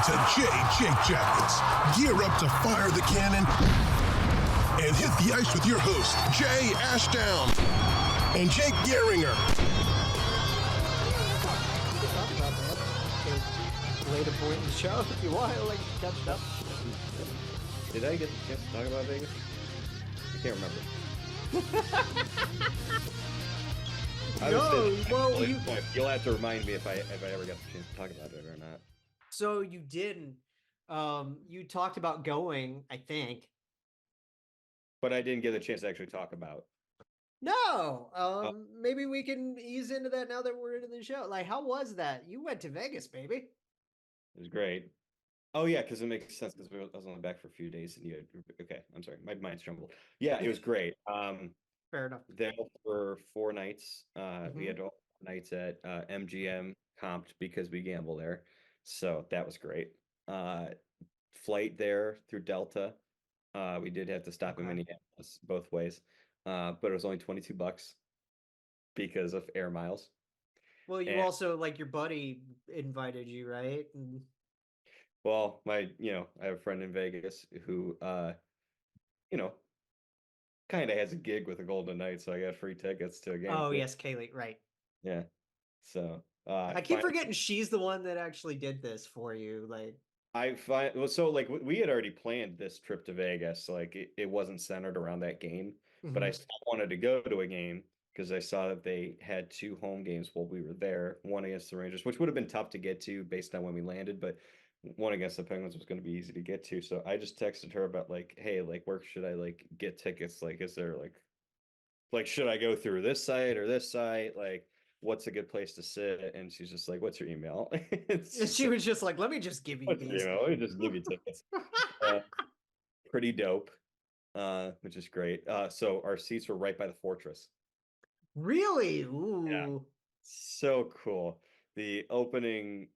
to Jake Jackets. Gear up to fire the cannon and hit the ice with your host, Jay Ashdown and Jake Gehringer. Later point in the show if you want to catch it up. Did I get the chance to talk about Vegas? I can't remember. You'll have to remind me if I ever got the chance to talk about it or not. So you didn't. You talked about going, I think. But I didn't get a chance to actually talk about. No. Maybe we can ease into that now that we're into the show. Like, how was that? You went to Vegas, baby. It was great. Oh yeah, because it makes sense because I was only back for a few days and okay, I'm sorry, my mind's jumbled. Yeah, it was great. Fair enough. There for 4 nights. We had all nights at MGM comped because we gamble there. So that was great. Flight there through Delta. We did have to stop in Minneapolis both ways. But it was only $22 because of air miles. Well, you also, like, your buddy invited you, right? Well, I have a friend in Vegas who, kind of has a gig with the Golden Knights, so I got free tickets to a game. Oh, yes, Kaylee, right. Yeah. So, I keep forgetting she's the one that actually did this for you. Like, we had already planned this trip to Vegas. Like, it wasn't centered around that game, but I still wanted to go to a game because I saw that they had 2 home games while we were there, one against the Rangers, which would have been tough to get to based on when we landed, but one against the Penguins was going to be easy to get to. So I just texted her about like, hey, like, where should I like get tickets? Like, is there like should I go through this site or this site? Like, what's a good place to sit? And she's just like, what's your email? She was just like, let me just give you these. Let me just give you tickets. Pretty dope, which is great. So our seats were right by the Fortress. Really? Ooh. Yeah. So cool. The opening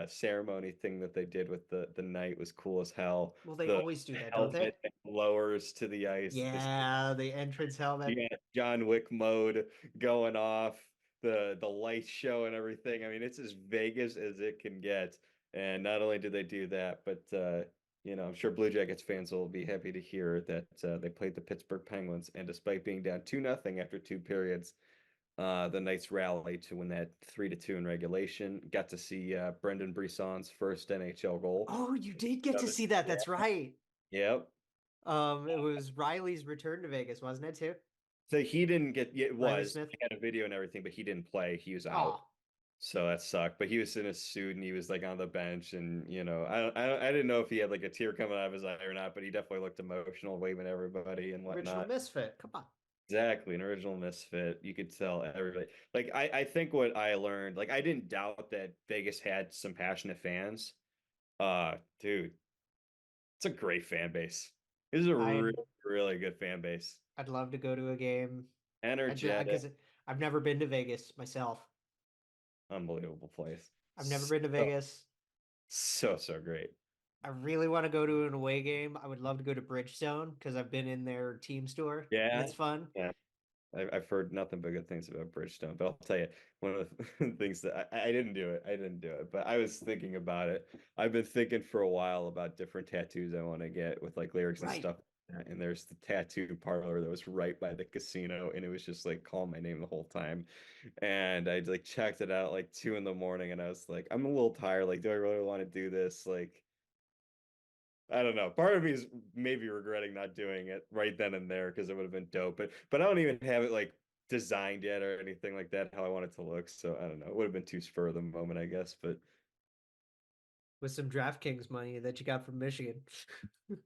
ceremony thing that they did with the night was cool as hell. Well, they always do that, don't they? Lowers to the ice. Yeah, the entrance helmet. Yeah, John Wick mode going off, the light show and everything. I mean, it's as Vegas as it can get. And not only did they do that, but I'm sure Blue Jackets fans will be happy to hear that they played the Pittsburgh Penguins, and despite being down 2-0 after 2 periods, the Knights rallied to win that 3-2 in regulation. Got to see Brendan Brisson's first NHL goal. Oh, you did get to see that. That's right. Yep. It was Riley's return to Vegas, wasn't it, too? So he didn't get. It was. Smith? He had a video and everything, but he didn't play. He was out. So that sucked. But he was in a suit and he was like on the bench, and I didn't know if he had like a tear coming out of his eye or not, but he definitely looked emotional, waving at everybody and whatnot. Original misfit. Come on. Exactly, an original misfit. You could tell everybody. Like, I think what I learned, like, I didn't doubt that Vegas had some passionate fans. Dude, it's a great fan base. This is a really, really good fan base. I'd love to go to a game. Energetic. I've never been to Vegas myself. Unbelievable place. I've never been to Vegas. So great. I really want to go to an away game. I would love to go to Bridgestone because I've been in their team store. Yeah. It's fun. Yeah. I've heard nothing but good things about Bridgestone, but I'll tell you, one of the things that I didn't do it, but I was thinking about it. I've been thinking for a while about different tattoos I want to get with like lyrics and stuff. And there's the tattoo parlor that was right by the casino, and it was just like call my name the whole time. And I like checked it out like 2 a.m, and I was like, I'm a little tired. Like, do I really want to do this? Like, I don't know. Part of me is maybe regretting not doing it right then and there because it would have been dope. But I don't even have it like designed yet or anything like that, how I want it to look. So I don't know. It would have been too spur of the moment, I guess. But with some DraftKings money that you got from Michigan.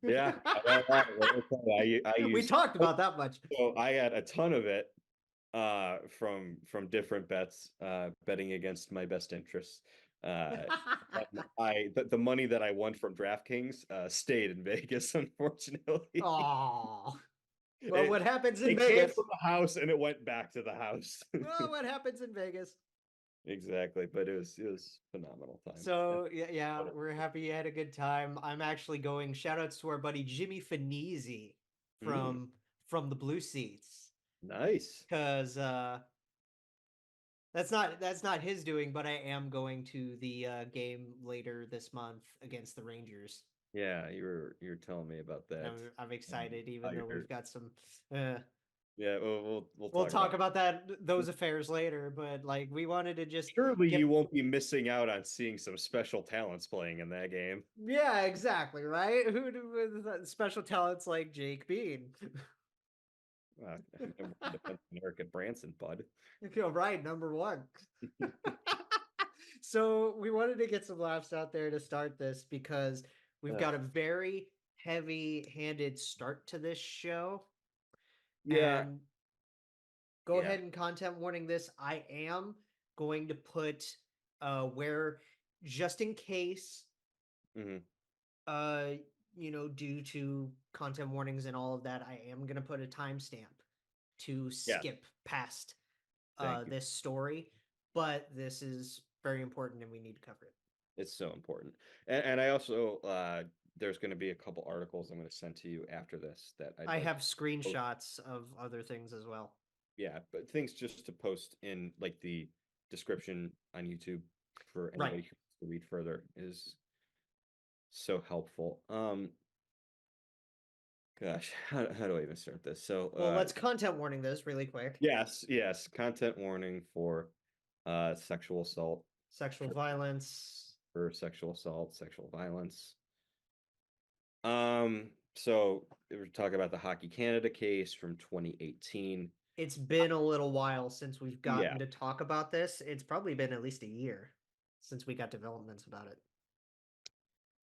Yeah. We talked about that much. So I had a ton of it from different bets, betting against my best interests. The money that I won from DraftKings stayed in Vegas, unfortunately. Oh, well, what happens in Vegas? It came from the house and it went back to the house. Well, what happens in Vegas? Exactly, but it was phenomenal time. So yeah, we're happy you had a good time. I'm actually going. Shout outs to our buddy Jimmy Finizzi from the Blue Seats. Nice, because that's That's not his doing, but I am going to the game later this month against the Rangers. Yeah, you were telling me about that. I'm excited, even though You're, we've got some. Uh, yeah, we'll we'll talk talk about those affairs later, but like we wanted to just Surely get. you won't be missing out on seeing some special talents playing in that game. Yeah, exactly, right? Who do with special talents like Jake Bean? Number one defense American Branson, bud. Right, number one. So we wanted to get some laughs out there to start this because we've got a very heavy-handed start to this show. Yeah, And go yeah. ahead and content warning this. I am going to put where just in case hmm uh due to content warnings and all of that, I am going to put a timestamp to Yeah. skip past Thank you. this story, but this is very important and we need to cover it. It's so important. And I also there's going to be a couple articles I'm going to send to you after this that I like have to post. screenshots of other things as well. Yeah, but things just to post in like the description on YouTube for Right. anybody who wants to read further is so helpful. Gosh, how do I even start this? So Well, let's content warning this really quick. yes, content warning for sexual assault, Sexual violence. for sexual assault, sexual violence. So we're talking about the Hockey Canada case from 2018. It's been a little while since we've gotten Yeah. to talk about this. It's probably been at least a year since we got developments about it.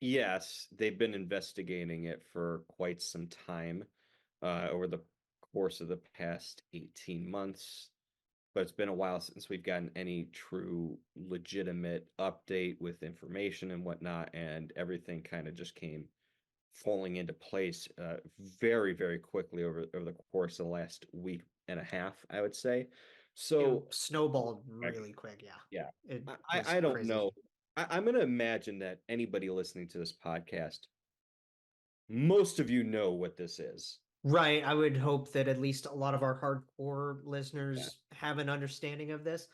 Yes, they've been investigating it for quite some time, over the course of the past 18 months. But it's been a while since we've gotten any true legitimate update with information and whatnot, and everything kind of just came falling into place very, very quickly over the course of the last week and a half, I would say. So Snowballed really quick, yeah. yeah, It I don't crazy. know. I'm going to imagine that anybody listening to this podcast, most of you know what this is. Right. I would hope that at least a lot of our hardcore listeners have an understanding of this.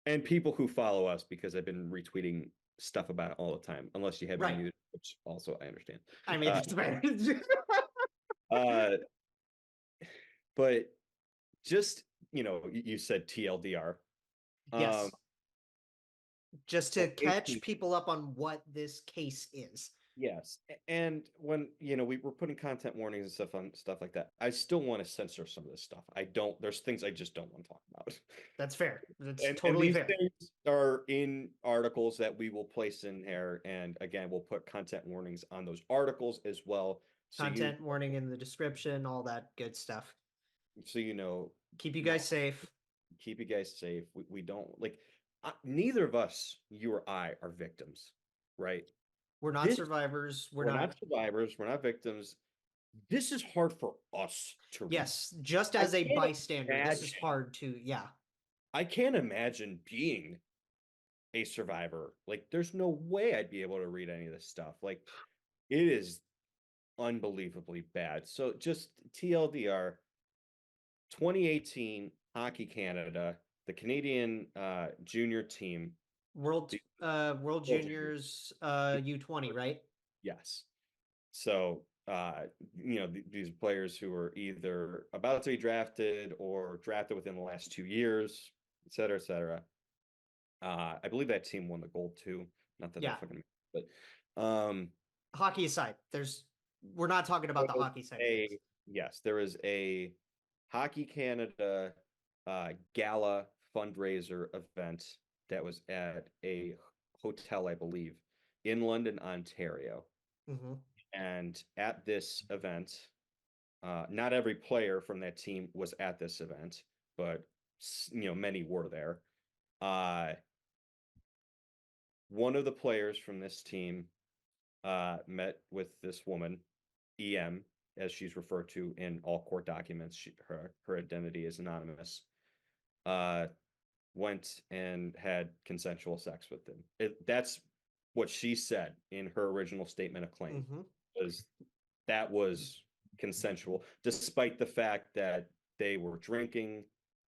And people who follow us, because I've been retweeting stuff about it all the time, unless you have me muted, which also I understand. I mean, it's fair. But just, you said TLDR. Yes. Just to catch 18 people up on what this case is. Yes. And when, we were putting content warnings and stuff like that, I still want to censor some of this stuff. There's things I just don't want to talk about. That's fair. That's And totally these fair. things are in articles that we will place in here. And again, we'll put content warnings on those articles as well. So Content warning in the description, all that good stuff. So, keep you guys safe. Keep you guys safe. We don't neither of us, you or I, are victims, right? We're not survivors. We're not survivors. We're not victims. This is hard for us to read. Yes, just as a bystander, this is hard to, yeah. I can't imagine being a survivor. Like, there's no way I'd be able to read any of this stuff. Like, it is unbelievably bad. So just TLDR, 2018 Hockey Canada, the Canadian junior team. World Juniors U20, right? Yes. So, these players who were either about to be drafted or drafted within the last 2 years, et cetera, et cetera. I believe that team won the gold too. Not that I fucking, but hockey aside, we're not talking about the hockey side. Yes, there was a Hockey Canada gala fundraiser event that was at a hotel, I believe, in London, Ontario. Mm-hmm. And at this event, not every player from that team was at this event, but many were there. One of the players from this team met with this woman, EM, as she's referred to in all court documents. Her identity is anonymous. Went and had consensual sex with them. That's what she said in her original statement of claim. That was consensual, despite the fact that they were drinking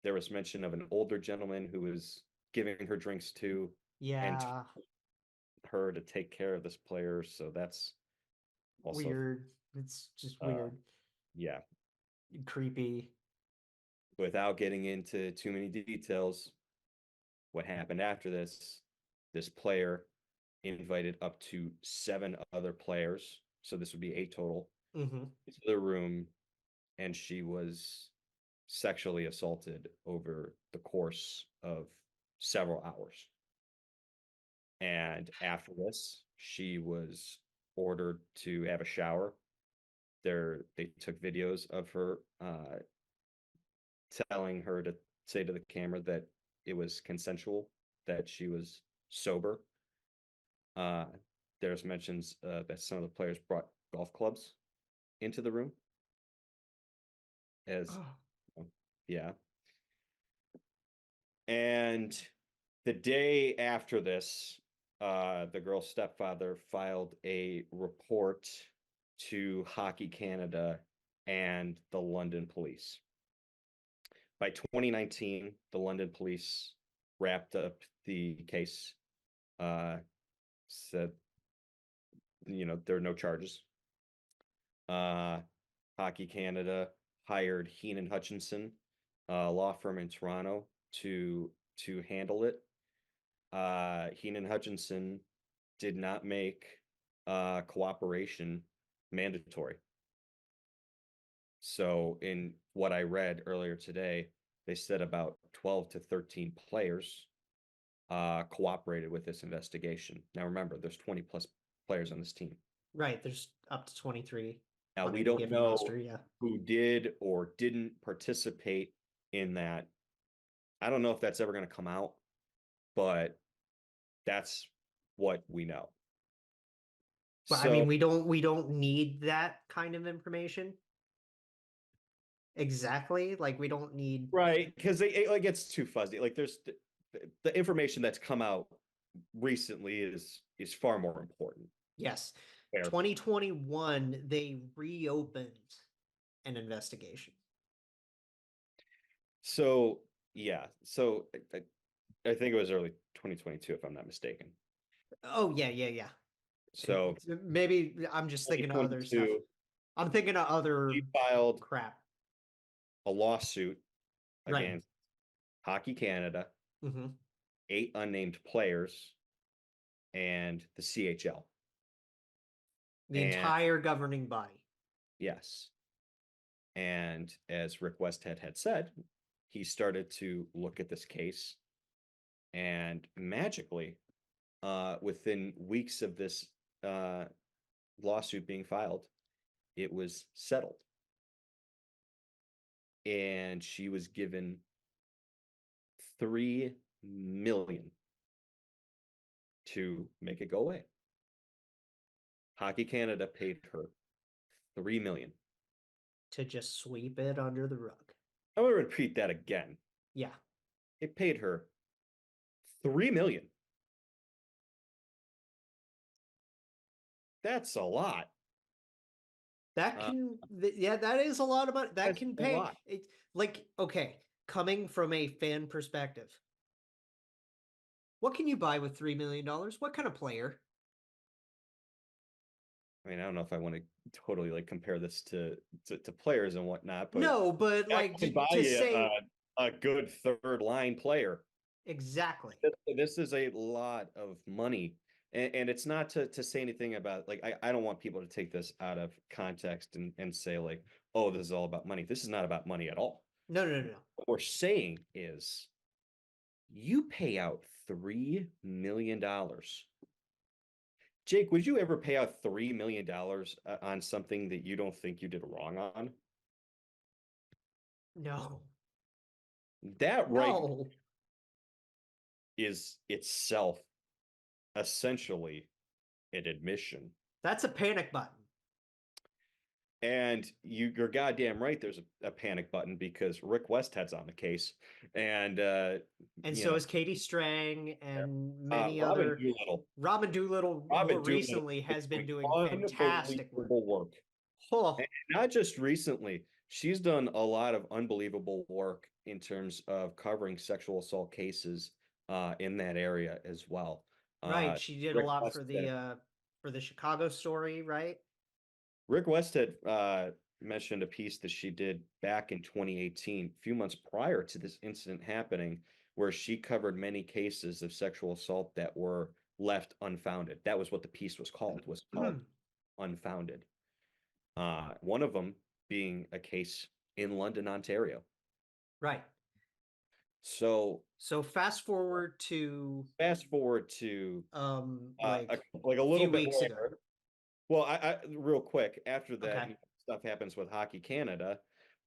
There was mention of an older gentleman who was giving her drinks to and Yeah, her to take care of this player. So that's also weird. It's just uh, weird, yeah. creepy. Without getting into too many details, what happened after this player invited up to 7 other players, so this would be 8 total, Mm-hmm. into the room, and she was sexually assaulted over the course of several hours. And after this, she was ordered to have a shower. They took videos of her telling her to say to the camera that it was consensual, that she was sober. Uh, there's mentions that some of the players brought golf clubs into the room. As yeah, and the day after this, the girl's stepfather filed a report to Hockey Canada and the London police. By 2019, the London police wrapped up the case, said, there are no charges. Hockey Canada hired Heenan Hutchinson, a law firm in Toronto, to handle it. Heenan Hutchinson did not make cooperation mandatory. So in what I read earlier today, they said about 12 to 13 players cooperated with this investigation. Now remember, there's 20 plus players on this team. Right, there's up to 23. Now on we any don't given know roster, yeah. who did or didn't participate in that. I don't know if that's ever going to come out, but that's what we know. But I mean, we don't need that kind of information. Exactly, like we don't need right, because it gets too fuzzy. Like there's the information that's come out recently is far more important. Yes. Fair. 2021, they reopened an investigation. So yeah, so I think it was early 2022, if I'm not mistaken. Oh yeah. So maybe I'm just thinking of other stuff. I'm thinking of other he filed crap. a lawsuit Right. against Hockey Canada, Mm-hmm. 8 unnamed players, and the CHL. The entire governing body. Yes. And as Rick Westhead had said, he started to look at this case, and magically, within weeks of this lawsuit being filed, it was settled. And she was given $3 million to make it go away. Hockey Canada paid her $3 million to just sweep it under the rug. I'm going to repeat that again. Yeah. It paid her $3 million. That's a lot. That can, yeah, that is a lot of money. That can pay. It's like, okay, coming from a fan perspective, what can you buy with $3 million? What kind of player? I mean, I don't know if I want to totally like compare this to players and whatnot, but no, but like to buy to say a good third line player. Exactly. This is a lot of money. And it's not to say anything about, like, I don't want people to take this out of context and say, like, oh, this is all about money. This is not about money at all. No. What we're saying is you pay out $3 million. Jake, would you ever pay out $3 million on something that you don't think you did wrong on? No. That right is itself essentially an admission. That's a panic button. And you're goddamn right. There's a panic button because Rick Westhead's on the case, and so is Katie Strang and many Robin other. Doolittle. Robin Doolittle more recently has been doing fantastic work. Oh. And not just recently. She's done a lot of unbelievable work in terms of covering sexual assault cases in that area as well. Right. She did a Rick lot Westhead, for the Chicago story, right? Rick Westhead mentioned a piece that she did back in 2018, a few months prior to this incident happening, where she covered many cases of sexual assault that were left unfounded. That was what the piece was called unfounded. One of them being a case in London, Ontario. Right. So fast forward to like a a little few bit weeks ago. later. Well, I real quick after that, Okay. stuff happens with Hockey Canada.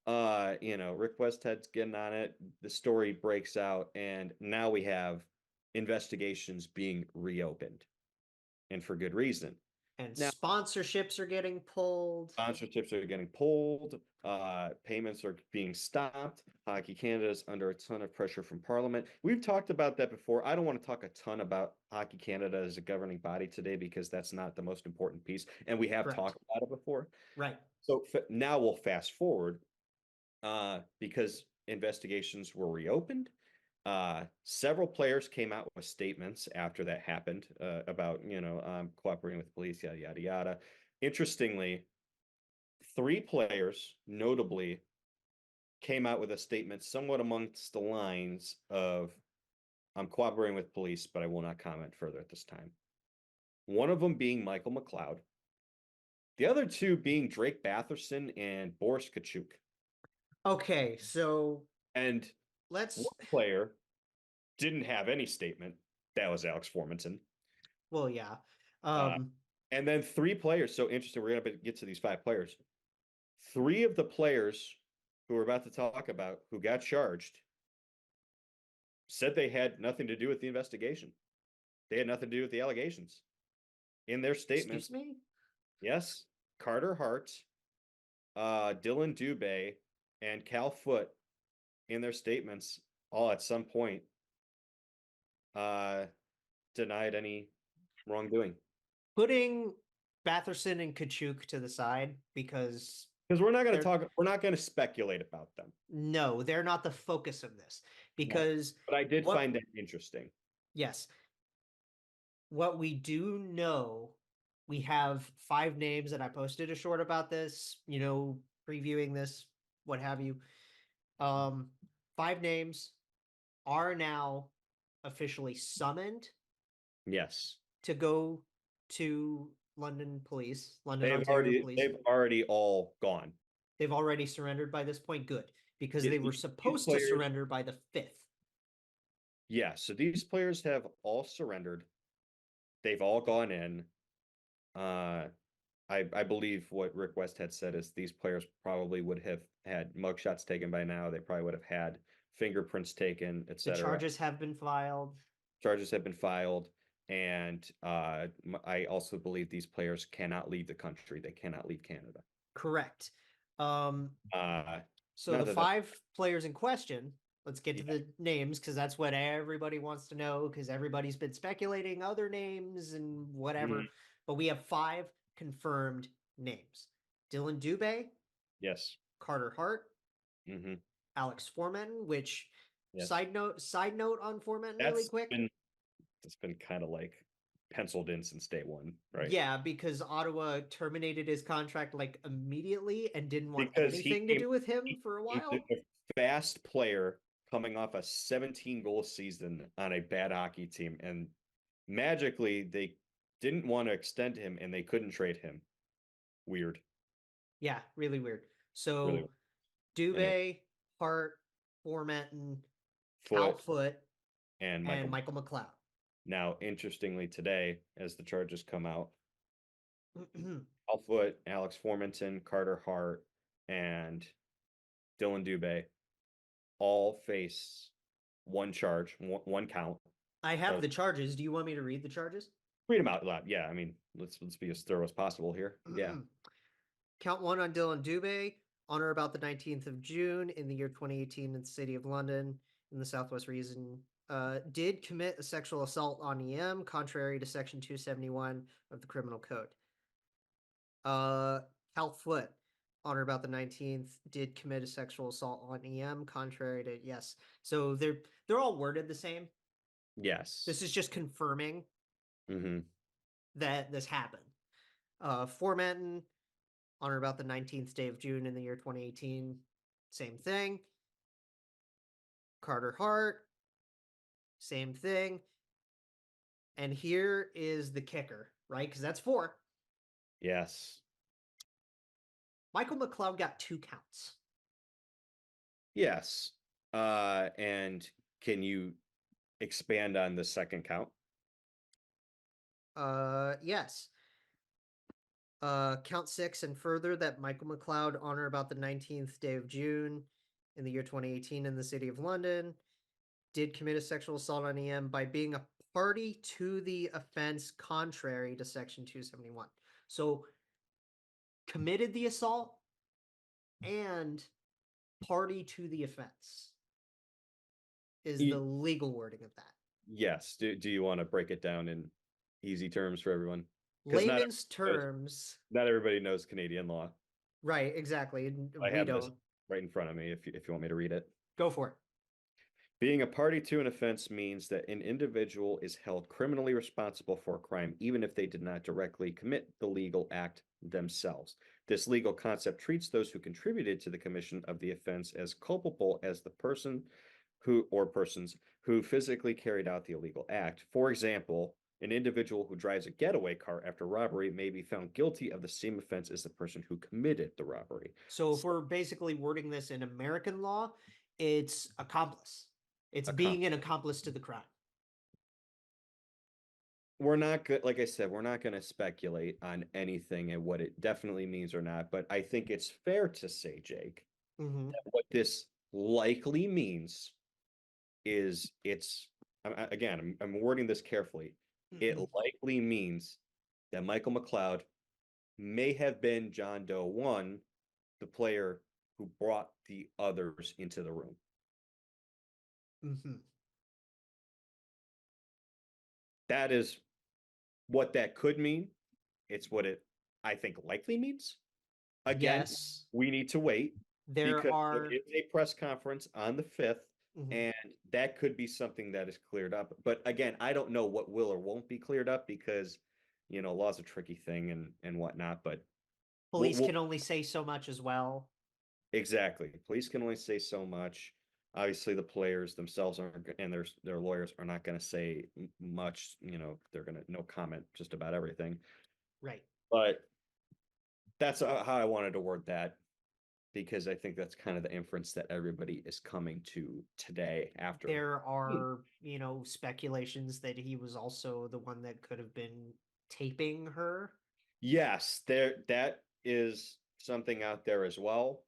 Rick Westhead's getting on it. The story breaks out, and now we have investigations being reopened, and for good reason. And Now, sponsorships are getting pulled. sponsorships are getting pulled. Payments are being stopped. Hockey Canada is under a ton of pressure from Parliament. We've talked about that before. I don't want to talk a ton about Hockey Canada as a governing body today because that's not the most important piece, and we have Correct. talked about it before. Right. So now we'll fast forward because investigations were reopened. Several players came out with statements after that happened about, cooperating with police, yada, yada, yada. Interestingly, 3 players notably came out with a statement somewhat amongst the lines of, I'm cooperating with police, but I will not comment further at this time. One of them being Michael McLeod. The other 2 being Drake Batherson and Boris Kachuk. Okay, so And one player didn't have any statement. That was Alex Formanton. Well, yeah. And then 3 players. So interesting. We're going to get to these 5 players. 3 of the players who we're about to talk about who got charged said they had nothing to do with the investigation. They had nothing to do with the allegations. In their statements. Excuse me? Yes. Carter Hart, Dylan Dubé, and Cal Foote in their statements all at some point denied any wrongdoing. Putting Batherson and Kachuk to the side because we're not going to speculate about them. No, they're not the focus of this because but I did find that interesting. Yes. What we do know, we have 5 names, and I posted a short about this, previewing this, what have you. 5 names are now officially summoned. Yes. To go to London Police, Ontario Police. They've already all gone. They've already surrendered by this point. Good, because they were supposed to surrender by the 5th. Yeah, so these players have all surrendered. They've all gone in. I believe what Rick Westhead said is these players probably would have had mugshots taken by now. They probably would have had fingerprints taken, etc. The charges have been filed. And I also believe these players cannot leave the country. They cannot leave Canada. Correct. So the 5 players in question, let's get to the names because that's what everybody wants to know because everybody's been speculating other names and whatever. But we have 5 confirmed names. Dylan Dubé. Yes. Carter Hart. Alex Forman, which side note on Forman really quick. It's been kind of like penciled in since day one, right? Yeah, because Ottawa terminated his contract like immediately and didn't want anything to do with him for a while. A fast player coming off a 17-goal season on a bad hockey team, and magically they didn't want to extend him and they couldn't trade him. Weird. Yeah, really weird. So Dubé, Hart, Formanton, Foote, and Michael McLeod. Now, interestingly, today, as the charges come out, Cal Foote, Alex Formanton, Carter Hart, and Dylan Dubé all face one charge, one count. I have the charges. Do you want me to read the charges? Read them out loud. Yeah, I mean, let's be as thorough as possible here. Yeah. Count 1 on Dylan Dubé. On or about the 19th of June in the year 2018 in the city of London in the Southwest region, did commit a sexual assault on EM, contrary to Section 271 of the Criminal Code. Cal Foote on or about the 19th did commit a sexual assault on EM, contrary to yes. So they're all worded the same. Yes. This is just confirming Mm-hmm. that this happened. Formanton, on or about the 19th day of June in the year 2018, same thing. Carter Hart, same thing. And here is the kicker, right? Because that's 4. Yes. Michael McLeod got 2 counts. Yes. And can you expand on the second count? Yes. Count 6 and further that Michael McLeod on or about the 19th day of June in the year 2018 in the city of London did commit a sexual assault on EM by being a party to the offense contrary to section 271. So committed the assault and party to the offense is the legal wording of that. Yes. Do you want to break it down in easy terms for everyone? Layman's terms. Not everybody knows Canadian law. Right, exactly. I We have this don't. right in front of me if you want me to read it. Go for it. Being a party to an offense means that an individual is held criminally responsible for a crime, even if they did not directly commit the legal act themselves. This legal concept treats those who contributed to the commission of the offense as culpable as the person who or persons who physically carried out the illegal act. For example, an individual who drives a getaway car after robbery may be found guilty of the same offense as the person who committed the robbery. So if we're basically wording this in American law, it's accomplice. It's being an accomplice to the crime. We're not good, like I said, we're not going to speculate on anything and what it definitely means or not, but I think it's fair to say, Jake, that what this likely means is I'm wording this carefully. It likely means that Michael McLeod may have been John Doe 1, the player who brought the others into the room. That is what that could mean. It's what it, I think, likely means. Again, Yes. we need to wait. There are is a press conference on the 5th, and that could be something that is cleared up. But again, I don't know what will or won't be cleared up because, law's a tricky thing and whatnot. But police can only say so much as well. Exactly. Police can only say so much. Obviously, the players themselves and their lawyers are not going to say much. They're going to no comment just about everything. Right. But that's how I wanted to word that, because I think that's kind of the inference that everybody is coming to today after. There are, speculations that he was also the one that could have been taping her. Yes, that is something out there as well.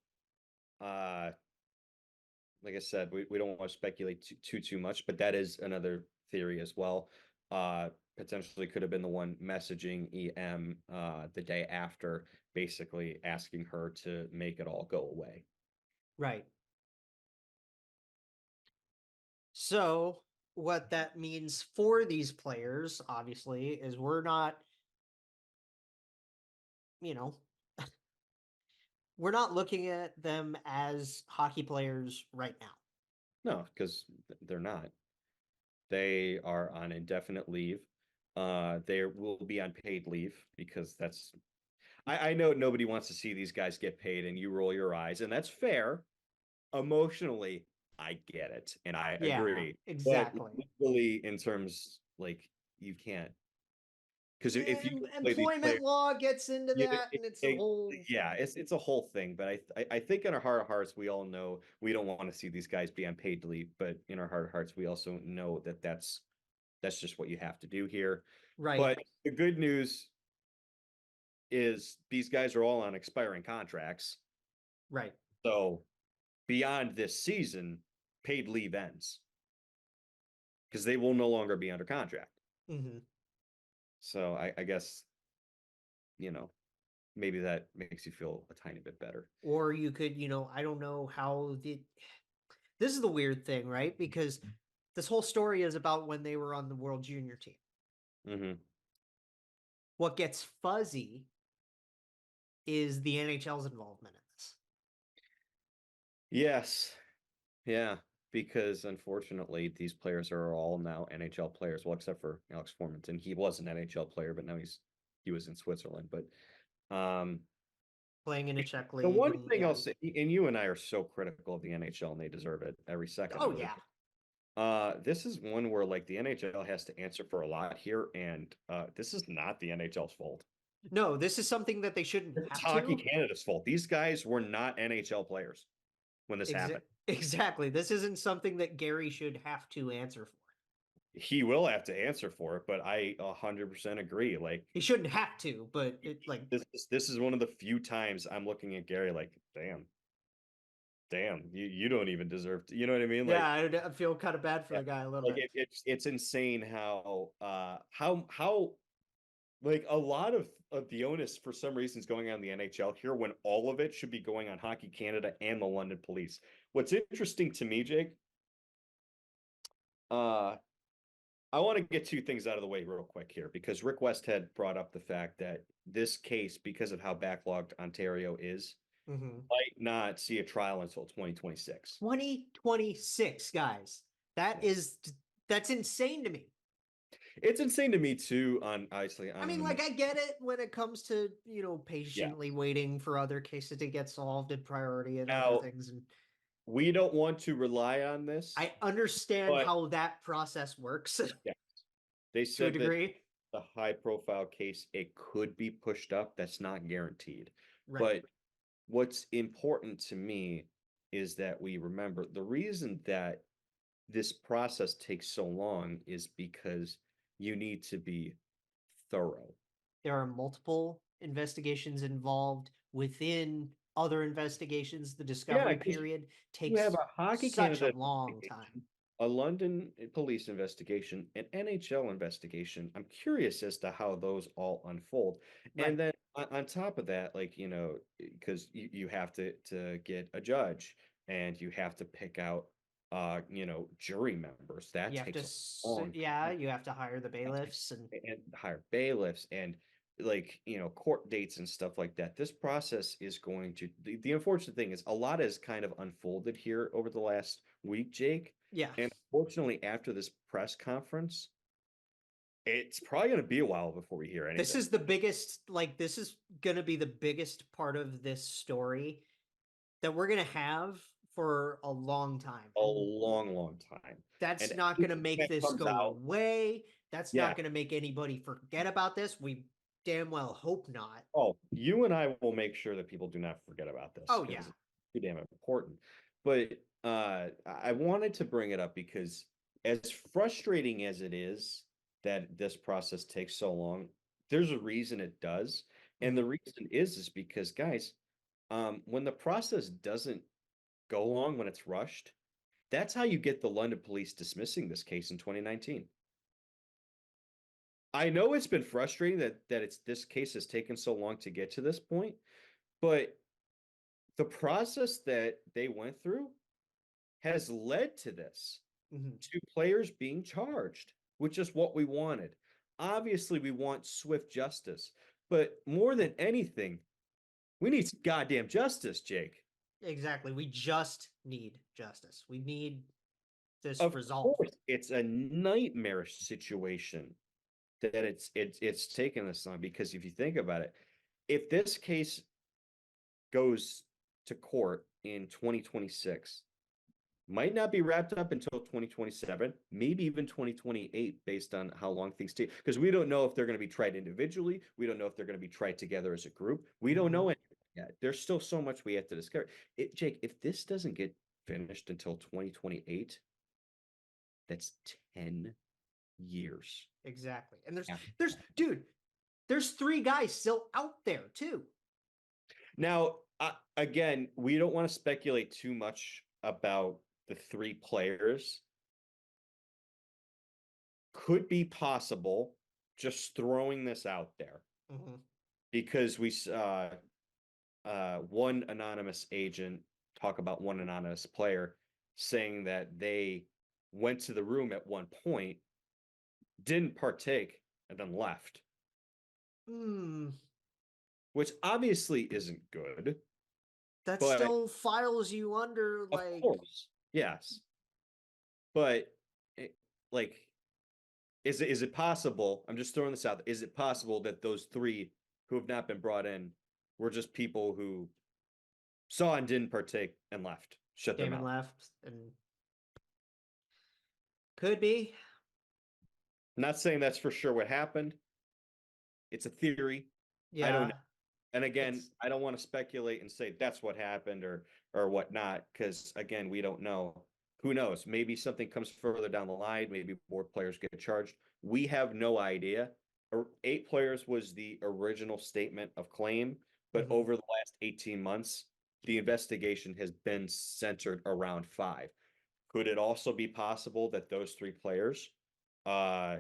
Like I said, we don't want to speculate too much, but that is another theory as well. Potentially could have been the one messaging EM the day after, basically asking her to make it all go away. Right. So what that means for these players, obviously, is we're not, we're not looking at them as hockey players right now. No, because they're not. They are on indefinite leave. They will be on paid leave because that's. I know nobody wants to see these guys get paid, and you roll your eyes, and that's fair. Emotionally, I get it, and I agree. Exactly. But legally, in terms you can't, because if you employment law gets into that, and it's a whole it's a whole thing. But I think in our heart of hearts, we all know we don't want to see these guys be on paid leave. But in our heart of hearts, we also know that that's just what you have to do here. Right. But the good news is these guys are all on expiring contracts. Right. So beyond this season, paid leave ends because they will no longer be under contract. So I guess, maybe that makes you feel a tiny bit better. Or you could, I don't know how this is the weird thing, right? Because this whole story is about when they were on the World Junior team. What gets fuzzy is the NHL's involvement in Yes. Yeah. Because unfortunately, these players are all now NHL players. Well, except for Alex Formanton. He was an NHL player, but now he was in Switzerland. But Playing in a Czech the league. one And thing yeah. I'll say, and you and I are so critical of the NHL, and they deserve it every second Oh of it. yeah. This is one where like the NHL has to answer for a lot here, and this is not the NHL's fault. No, this is something that they shouldn't It's have Hockey to. Canada's fault. These guys were not NHL players when this happened. Exactly. This isn't something that Gary should have to answer for. He will have to answer for it, but I 100% agree. Like He shouldn't have to, but it like this is one of the few times I'm looking at Gary like, damn, you don't even deserve to, you know what I mean? Like, yeah, I feel kind of bad for yeah, the guy a little like bit. it's insane how like a lot of the onus for some reason is going on the NHL here when all of it should be going on Hockey Canada and the London Police. What's interesting to me, Jake, uh, I want to get two things out of the way real quick here because Rick Westhead brought up the fact that this case, because of how backlogged Ontario is, might not see a trial until 2026. 2026, guys. That's insane to me. It's insane to me too. On obviously, I mean, like I get it when it comes to patiently waiting for other cases to get solved and priority and other things, and we don't want to rely on this. I understand how that process works. Yeah, they to a said that degree. the high-profile case it could be pushed up. That's not guaranteed. Right. But what's important to me is that we remember the reason that this process takes so long is because you need to be thorough. There are multiple investigations involved within other investigations. The discovery period You takes have a Hockey such Canada a long time. a London police investigation, an NHL investigation. I'm curious as to how those all unfold. Right. And then on top of that, like, because you have to get a judge and you have to pick out jury members. That You have takes to, a long time. you have to hire the bailiffs and Hire bailiffs and like court dates and stuff like that. This process is going to the unfortunate thing is a lot has kind of unfolded here over the last week, Jake. yeah. And unfortunately, after this press conference, it's probably going to be a while before we hear anything. This is the biggest, this is going to be the biggest part of this story that we're going to have for a long time. A long, long time. That's not going to make this go away. That's not going to make anybody forget about this. We damn well hope not. Oh, you and I will make sure that people do not forget about this. Oh, yeah. It's too damn important. But I wanted to bring it up because as frustrating as it is that this process takes so long, there's a reason it does. And the reason is because, guys, when the process doesn't go long, when it's rushed, that's how you get the London police dismissing this case in 2019. I know it's been frustrating that this case has taken so long to get to this point, but the process that they went through has led to this, to players being charged, which is what we wanted. Obviously, we want swift justice, but more than anything, we need some goddamn justice, Jake. Exactly. We just need justice. We need this Of resolved. course, it's a nightmarish situation that it's taken this long, because if you think about it, if this case goes to court in 2026, might not be wrapped up until 2027, maybe even 2028, based on how long things take, because we don't know if they're going to be tried individually. We don't know if they're going to be tried together as a group. We don't know anything yet. There's still so much we have to discover. Jake, if this doesn't get finished until 2028, that's 10 years. Exactly. And there's 3 guys still out there too. Now, again, we don't want to speculate too much about the 3 players. Could be possible, just throwing this out there, because we saw one anonymous agent talk about one anonymous player saying that they went to the room at one point, didn't partake, and then left. Which obviously isn't good. That But still files you under of like course, yes. But it, like, is it possible? I'm just throwing this out. Is it possible that those three who have not been brought in were just people who saw and didn't partake and left, shut their came and mouth? left and could be. I'm not saying that's for sure what happened. It's a theory. I don't Yeah. know. And again, It's I don't want to speculate and say that's what happened or whatnot, because again, we don't know. Who knows? Maybe something comes further down the line. Maybe more players get charged. We have no idea. 8 players was the original statement of claim, but Mhm. over the last 18 months, the investigation has been centered around 5. Could it also be possible that those 3 players uh,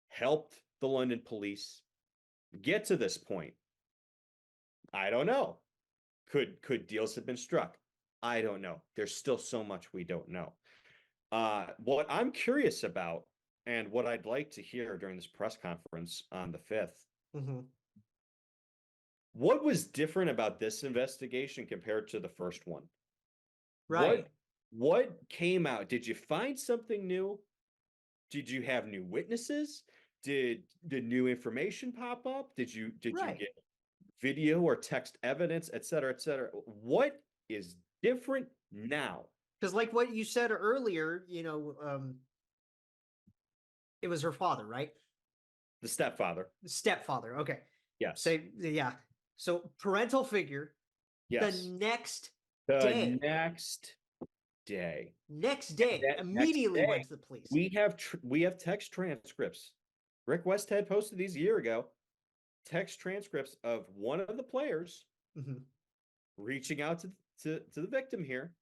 helped the London police get to this point? I don't know. Could deals have been struck? I don't know. There's still so much we don't know. What I'm curious about and what I'd like to hear during this press conference on the 5th, Mhm. what was different about this investigation compared to the first one? Right. What came out? Did you find something new? Did you have new witnesses? Did new information pop up? Did you Right. get video or text evidence, et cetera, et cetera? What is different now? Because like what you said earlier, it was her father, right? The stepfather. Stepfather. Okay. Yes. Say yeah. So parental figure. The Yes. next The day. next day. Next day. That next Immediately day, went to the police. we have text transcripts. Rick Westhead posted these a year ago. Text transcripts of one of the players Mhm. reaching out to the victim here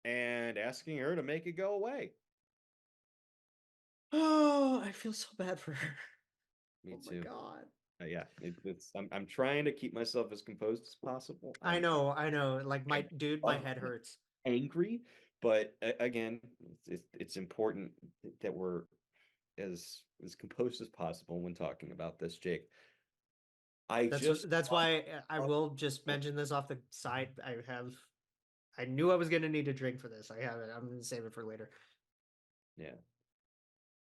and asking her to make it go away. Oh, I feel so bad for her. Me Oh my too. god. Yeah, I'm trying to keep myself as composed as possible. I know. Like my I'm head hurts. angry, but again, it's important that we're as composed as possible when talking about this, Jake. That's why I will just mention this off the side. I knew I was gonna need a drink for this. I have it. I'm gonna save it for later. Yeah.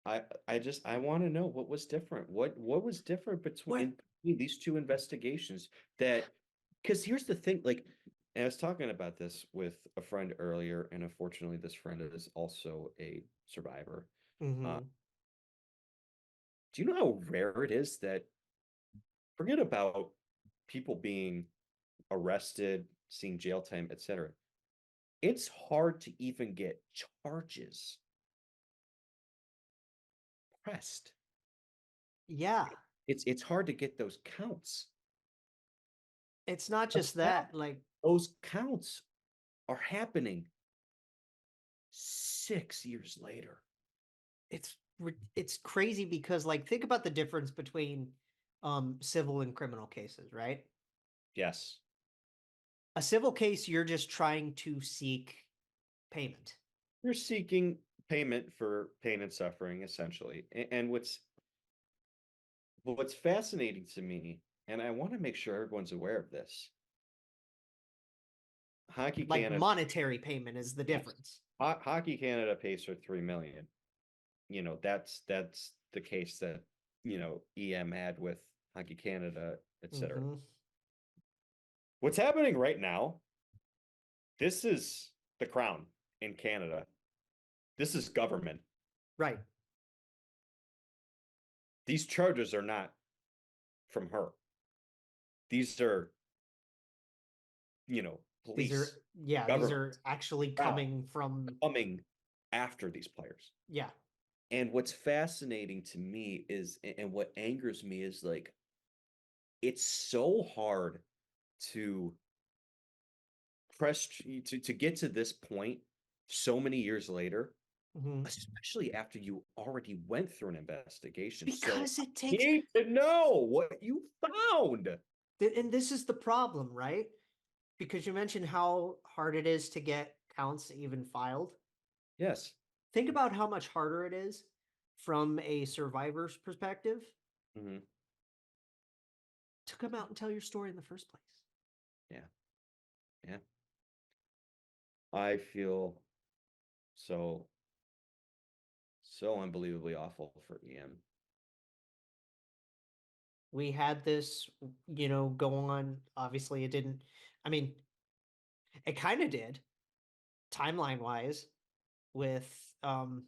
I want to know what was different. What was different between these two investigations that, because here's the thing, like, and I was talking about this with a friend earlier, and unfortunately this friend is also a survivor. Mm-hmm. Do you know how rare it is that, forget about people being arrested, seeing jail time, etc. It's hard to even get charges pressed. Yeah. It's hard to get those counts. It's not The just fact that. Like those counts are happening 6 years later. it's crazy because like think about the difference between civil and criminal cases, right? Yes. A civil case, you're just trying to seek payment. You're seeking payment for pain and suffering, essentially. And what's fascinating to me, and I want to make sure everyone's aware of this. Hockey Like Canada, monetary payment is the difference. Hockey Canada pays her $3 million. That's the case that EM had with Hockey Canada, etc. Mhm. What's happening right now? This is the Crown in Canada. This is government. Right. These charges are not from her. These are, These are police, these government are actually Crown coming from coming after these players. yeah. And what's fascinating to me is, and what angers me is, like, it's so hard to press to get to this point so many years later, Mhm. especially after you already went through an investigation. Because So it I takes need to know what you found. and this is the problem, right? Because you mentioned how hard it is to get counts even filed. Yes. Think about how much harder it is from a survivor's perspective Hmm. to come out and tell your story in the first place. Yeah. Yeah. I feel so unbelievably awful for EM. We had this, go on. Obviously, it didn't. I mean, it kind of did, timeline wise, with the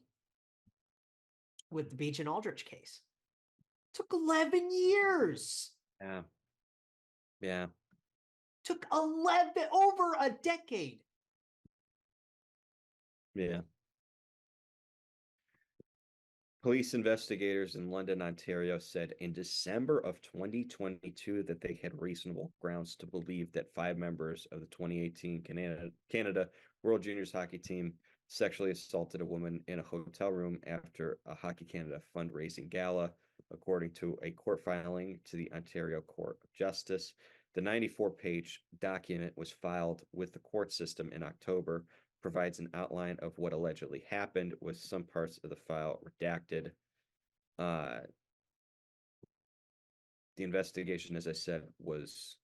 Beach and Aldrich case. Took 11 years. Yeah. Yeah. Took 11 over a decade. Yeah. Police investigators in London, Ontario said in December of 2022 that they had reasonable grounds to believe that 5 members of the 2018 Canada World Juniors hockey team sexually assaulted a woman in a hotel room after a Hockey Canada fundraising gala, according to a court filing to the Ontario Court of Justice. The 94-page document was filed with the court system in October, provides an outline of what allegedly happened, with some parts of the file redacted. The investigation, as I said, was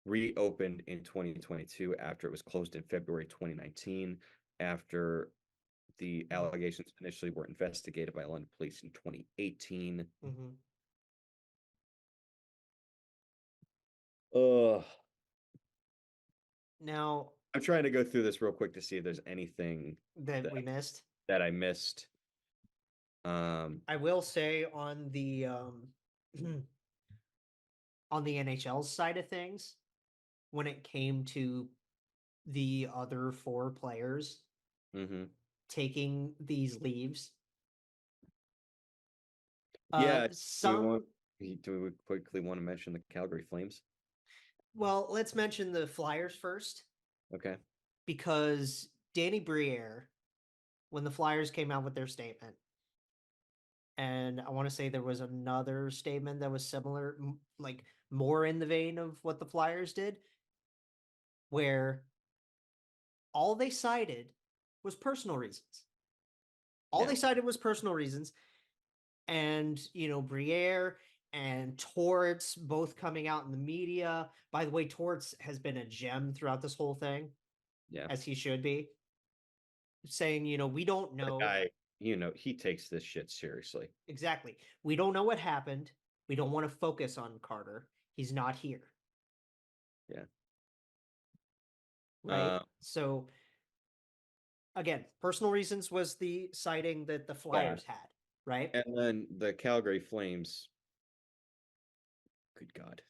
reopened in 2022 after it was closed in February 2019, after the allegations initially were investigated by London police in 2018. Mm-hmm. Now, I'm trying to go through this real quick to see if there's anything that we missed. that I missed. I will say on the on the NHL side of things, when it came to the other 4 players taking these leaves, yeah. some. Do we quickly want to mention the Calgary Flames? Well, let's mention the Flyers first. Okay. Because Danny Briere, when the Flyers came out with their statement, and I want to say there was another statement that was similar, like more in the vein of what the Flyers did, where all they cited was personal reasons. All they cited was personal reasons. And, Briere and Torts both coming out in the media. By the way, Torts has been a gem throughout this whole thing. Yeah. As he should be. Saying, we don't know. The guy, he takes this shit seriously. Exactly. We don't know what happened. We don't want to focus on Carter. He's not here. Yeah. Right. So, again, personal reasons was the citing that the Flyers had, right? And then the Calgary Flames. Good God.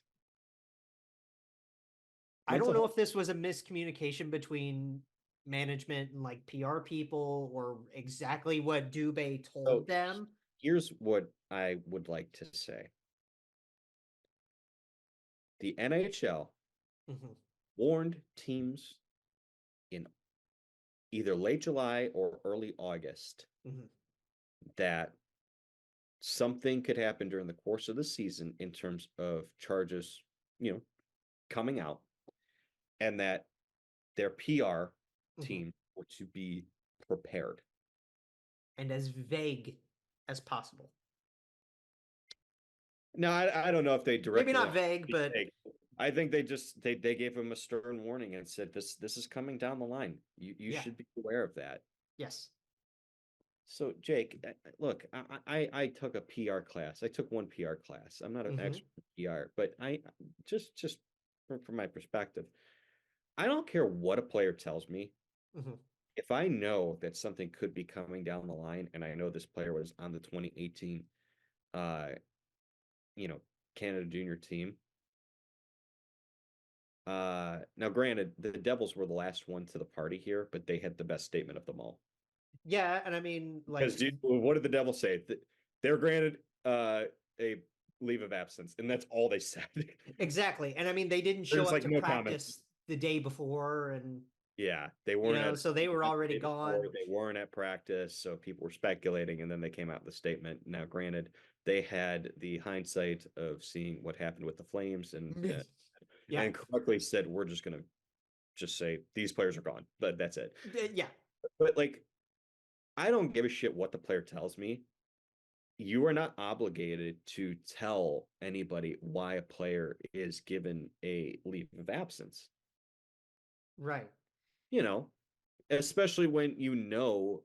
I don't know if this was a miscommunication between management and like PR people, or exactly what Dubé told them. Here's what I would like to say. The NHL warned teams in either late July or early August that something could happen during the course of the season in terms of charges, coming out, and that their PR team were to be prepared and as vague as possible. No, I don't know if they directly. Maybe not vague, but I think they just they gave him a stern warning and said this is coming down the line. You should be aware of that. Yes. So Jake, look, I took a PR class. I took one PR class. I'm not an expert in PR, but I just from my perspective, I don't care what a player tells me. If I know that something could be coming down the line, and I know this player was on the 2018 Canada junior team. Now granted, the Devils were the last one to the party here, but they had the best statement of them all. Yeah, and I mean, like, what did the Devils say? They're granted a leave of absence, and that's all they said. Exactly, and I mean, they didn't show up to practice the day before, and yeah, they weren't. So they were already gone. They weren't at practice, so people were speculating, and then they came out with the statement. Now, granted, they had the hindsight of seeing what happened with the Flames, and and correctly said, "We're just gonna say these players are gone," but that's it. Yeah, but like, I don't give a shit what the player tells me. You are not obligated to tell anybody why a player is given a leave of absence. Right. You know, especially when you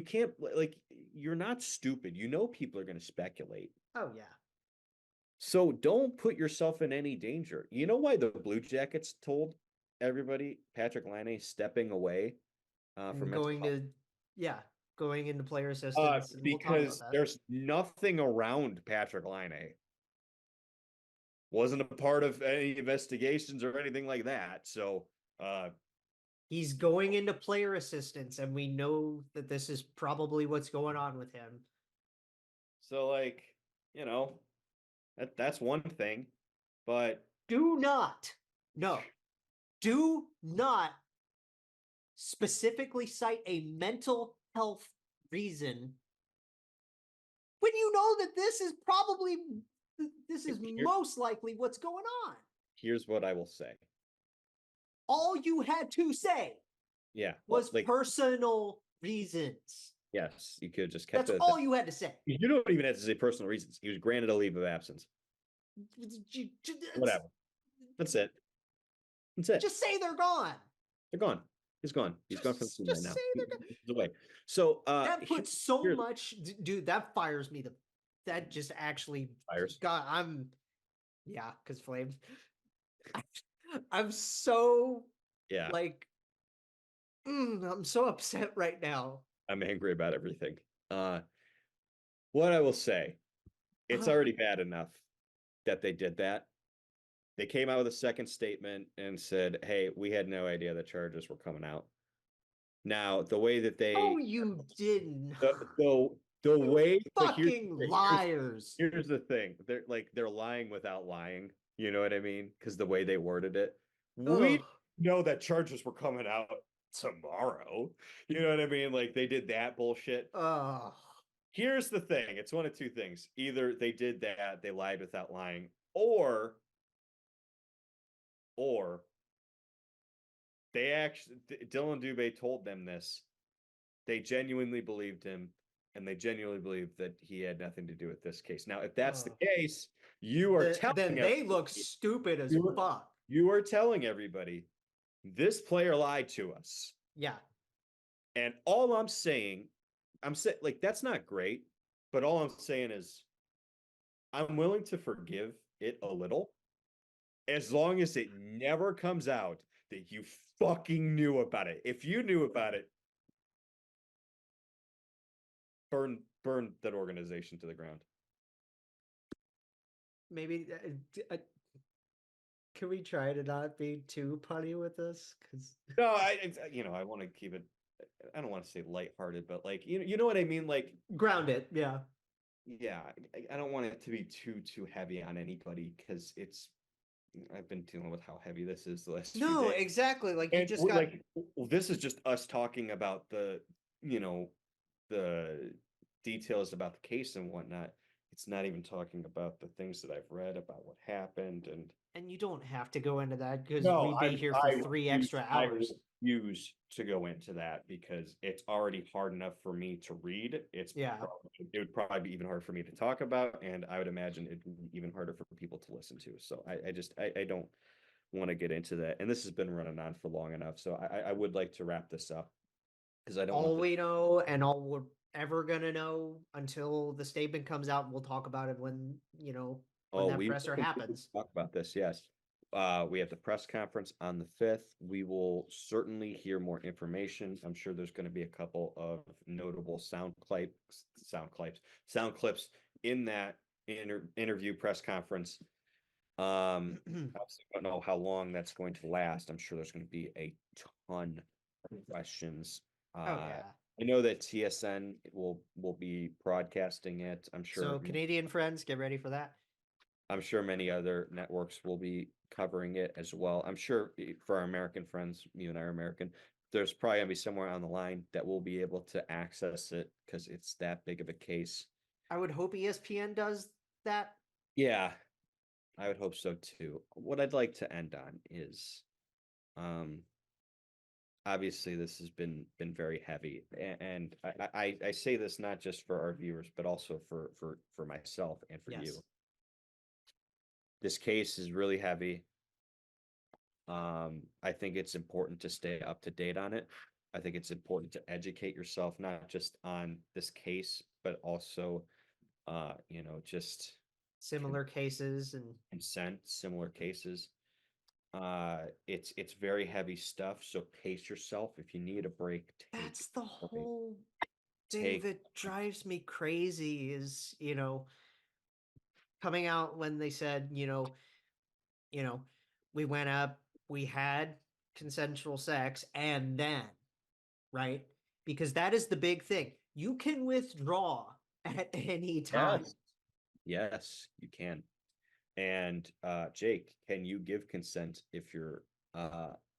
can't you're not stupid. You know people are going to speculate. Oh yeah. So don't put yourself in any danger. You know why the Blue Jackets told everybody Patrick Laine stepping away from And mental going health? to yeah, going into player assistance, and we'll talk about Because that. there's nothing around Patrick Laine. Wasn't a part of any investigations or anything like that. So He's going into player assistance, and we know that this is probably what's going on with him. so like, you know, that's one thing. But Do not specifically cite a mental health reason when you know that this is most likely what's going on. here's what I will say. All you had to say Yeah, was personal reasons. yes, you could have just kept That's it. all you had to say. You don't even have to say personal reasons. He was granted a leave of absence. Whatever. That's it. That's it. Just say they're gone. They're gone. He's gone. He's gone from the team right Just now. say they're gone. He's away. So That puts so much, dude. That fires me. That just actually fires. God, because Flames. I'm so Yeah, I'm so upset right now. I'm angry about everything. What I will say, it's already bad enough that they did that. They came out with a second statement and said, "Hey, we had no idea the charges were coming out." Now, the way that they Oh, you didn't. the way Fucking liars. Here's the thing. They're lying without lying. You know what I mean? Because the way they worded it. We know that charges were coming out tomorrow. You know what I mean? Like they did that bullshit. Oh. Here's the thing. It's one of two things. Either they did that, they lied without lying, or they actually Dylan Dubé told them this. They genuinely believed him, and they genuinely believed that he had nothing to do with this case. Now, if that's the case, you are telling then they look stupid as fuck. You are telling everybody this player lied to us. Yeah. And all I'm saying, like that's not great, but all I'm saying is I'm willing to forgive it a little as long as it never comes out that you fucking knew about it. If you knew about it, burn that organization to the ground. Maybe can we try to not be too punny with this? Because no, I want to keep it. I don't want to say lighthearted, but like you know what I mean. Like ground it, yeah. Yeah, I don't want it to be too heavy on anybody because I've been dealing with how heavy this is the last few days. No, exactly. Like you just got like this is just us talking about the the details about the case and whatnot. It's not even talking about the things that I've read about what happened and you don't have to go into that because no, we'd be here for 3 extra hours. I refuse to go into that because it's already hard enough for me to read. It would probably be even harder for me to talk about, and I would imagine it'd be even harder for people to listen to. So I don't want to get into that. And this has been running on for long enough. So I would like to wrap this up because I don't all we know and all we're ever gonna know until the statement comes out, and we'll talk about it when that presser happens. Talk about this, yes. We have the press conference on the 5th. We will certainly hear more information. I'm sure there's going to be a couple of notable sound clips in that interview press conference. I don't know how long that's going to last. I'm sure there's going to be a ton of questions. I know that TSN will be broadcasting it. I'm sure. So Canadian friends, get ready for that. I'm sure many other networks will be covering it as well. I'm sure for our American friends, you and I are American, there's probably gonna be somewhere on the line that we'll be able to access it because it's that big of a case. I would hope ESPN does that. Yeah, I would hope so too. What I'd like to end on is, obviously this has been very heavy, and I say this not just for our viewers, but also for myself and for you. This case is really heavy. I think it's important to stay up to date on it. I think it's important to educate yourself, not just on this case, but also, just Similar cases and consent, similar cases. It's very heavy stuff, so pace yourself. If you need a break, that's the a break. whole thing Take that drives me crazy is, coming out when they said, we went up, we had consensual sex, and then, right? Because that is the big thing. You can withdraw at any time. Yes. Yes, you can. And Jake, can you give consent if you're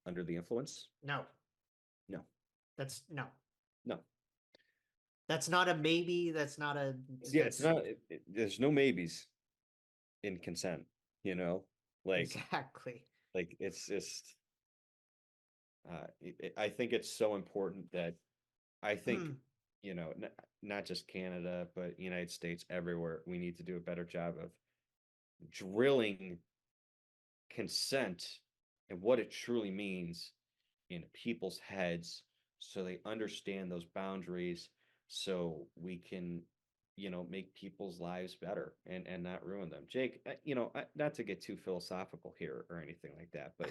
under the influence? No, No. that's no. No. That's not a maybe. That's not a. Yeah, it's not. There's no maybes in consent. Like Exactly. like it's just. I think it's so important that I think not just Canada, but United States, everywhere, we need to do a better job of drilling consent and what it truly means in people's heads so they understand those boundaries so we can make people's lives better and not ruin them. Jake, not to get too philosophical here or anything like that, but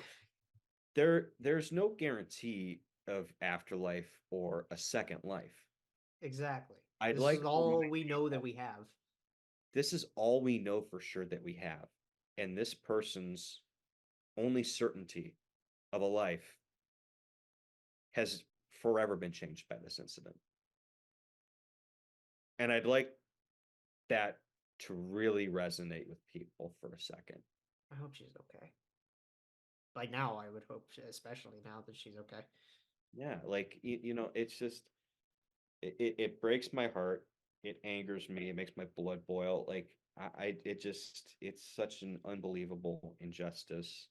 there's no guarantee of afterlife or a second life. Exactly. I'd This like is to all remind we know that people, we have. this is all we know for sure that we have, and this person's only certainty of a life has forever been changed by this incident. And I'd like that to really resonate with people for a second. I hope she's okay. Like now, I would hope, especially now that she's okay. Yeah, like it's just it breaks my heart. It angers me. It makes my blood boil. Like it's such an unbelievable injustice.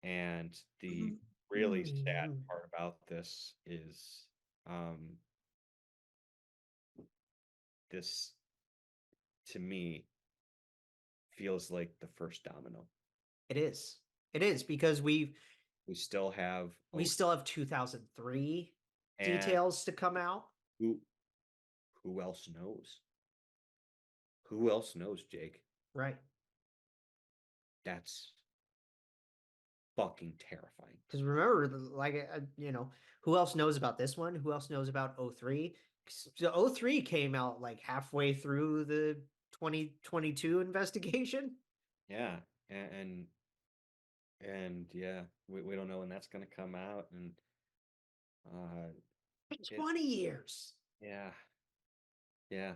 And the really sad part about this is this to me feels like the first domino. It is. It is because We still have we still have 2003 and details to come out. who else knows? Who else knows, Jake? Right. That's fucking terrifying. Because remember, like, who else knows about this one? Who else knows about 03? So 03 came out like halfway through the 2022 investigation. Yeah. And yeah, we don't know when that's going to come out. And 20 years. Yeah. Yeah.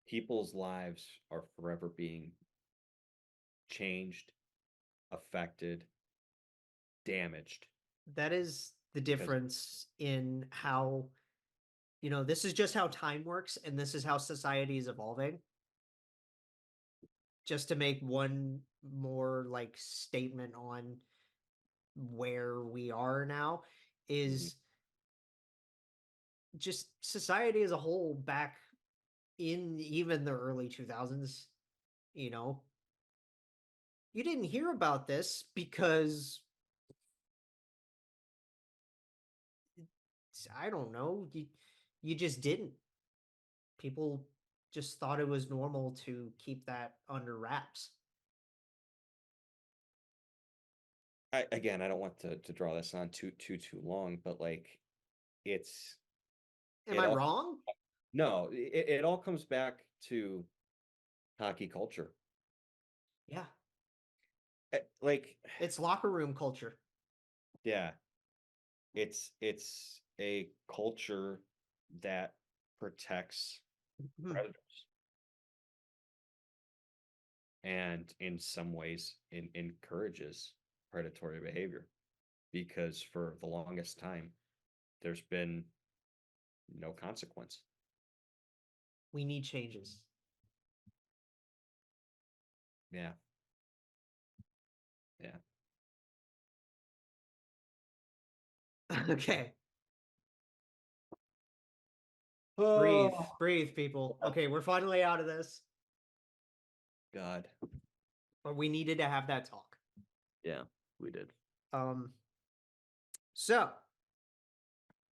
People's lives are forever being changed, affected, damaged. That is the difference in how, this is just how time works, and this is how society is evolving. Just to make one more like statement on where we are now is just society as a whole back in even the early 2000s, you didn't hear about this because I don't know, you just didn't. People just thought it was normal to keep that under wraps. I don't want to draw this on too long, but like it's Am I wrong? No, it all comes back to hockey culture. Yeah. Like It's locker room culture. yeah. It's a culture that protects predators. And in some ways encourages predatory behavior, because for the longest time there's been no consequence. We need changes. Yeah. Okay. Oh Breathe, people. Okay, we're finally out of this, God. but we needed to have that talk. Yeah. We did. So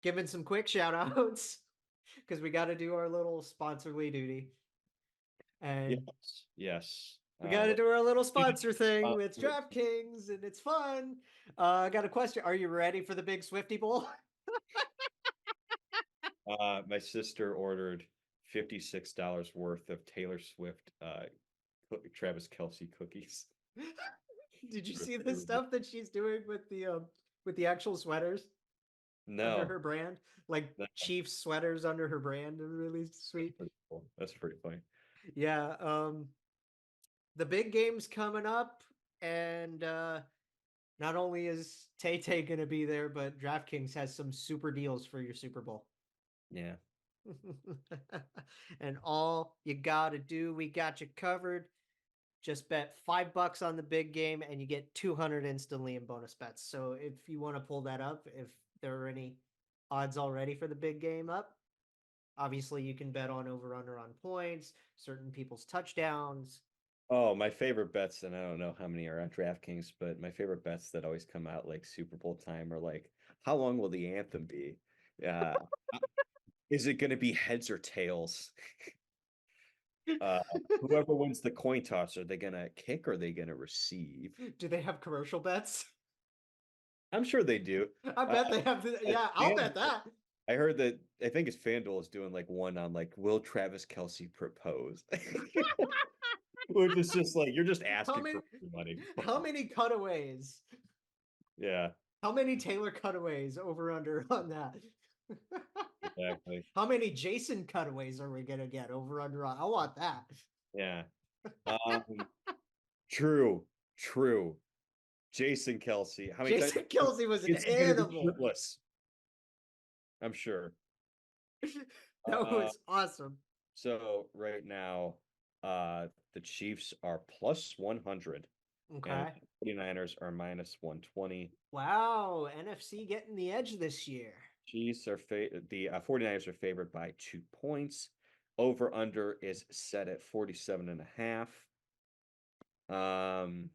giving some quick shout outs because we got to do our little sponsorly duty. And Yes. we got to do our little sponsor thing with sponsor. DraftKings, and it's fun. I got a question. Are you ready for the big Swifty Bowl? My sister ordered $56 worth of Taylor Swift Travis Kelce cookies. Did you see the stuff that she's doing with the actual sweaters under No. her brand? Like No. Chiefs sweaters under her brand. They're really sweet. Pretty cool. That's pretty funny. Yeah. The big game's coming up, and not only is Tay gonna be there, but DraftKings has some super deals for your Super Bowl. Yeah. And all you gotta do, we got you covered. Just bet $5 on the big game and you get 200 instantly in bonus bets. So if you want to pull that up, if there are any odds already for the big game up, obviously you can bet on over under on points, certain people's touchdowns. Oh, my favorite bets, and I don't know how many are on DraftKings, but my favorite bets that always come out like Super Bowl time are like, how long will the anthem be? Is it going to be heads or tails? Whoever wins the coin toss, are they going to kick or are they going to receive? Do they have commercial bets? I'm sure they do. I bet they have. Yeah, I'll bet that. I heard that, I think it's FanDuel is doing like one on like, will Travis Kelce propose? Which is just like, you're just asking for money. How many cutaways? Yeah. How many Taylor cutaways over under on that? Exactly. How many Jason cutaways are we gonna get over under? I want that. Yeah. True. Jason Kelce. How many Jason Kelce was an animal. Shirtless. I'm sure. That was awesome. So right now, the Chiefs are plus 100. Okay. And the 49ers are minus 120. Wow, NFC getting the edge this year. Chiefs are the 49ers are favored by 2 points. Over under is set at 47.5.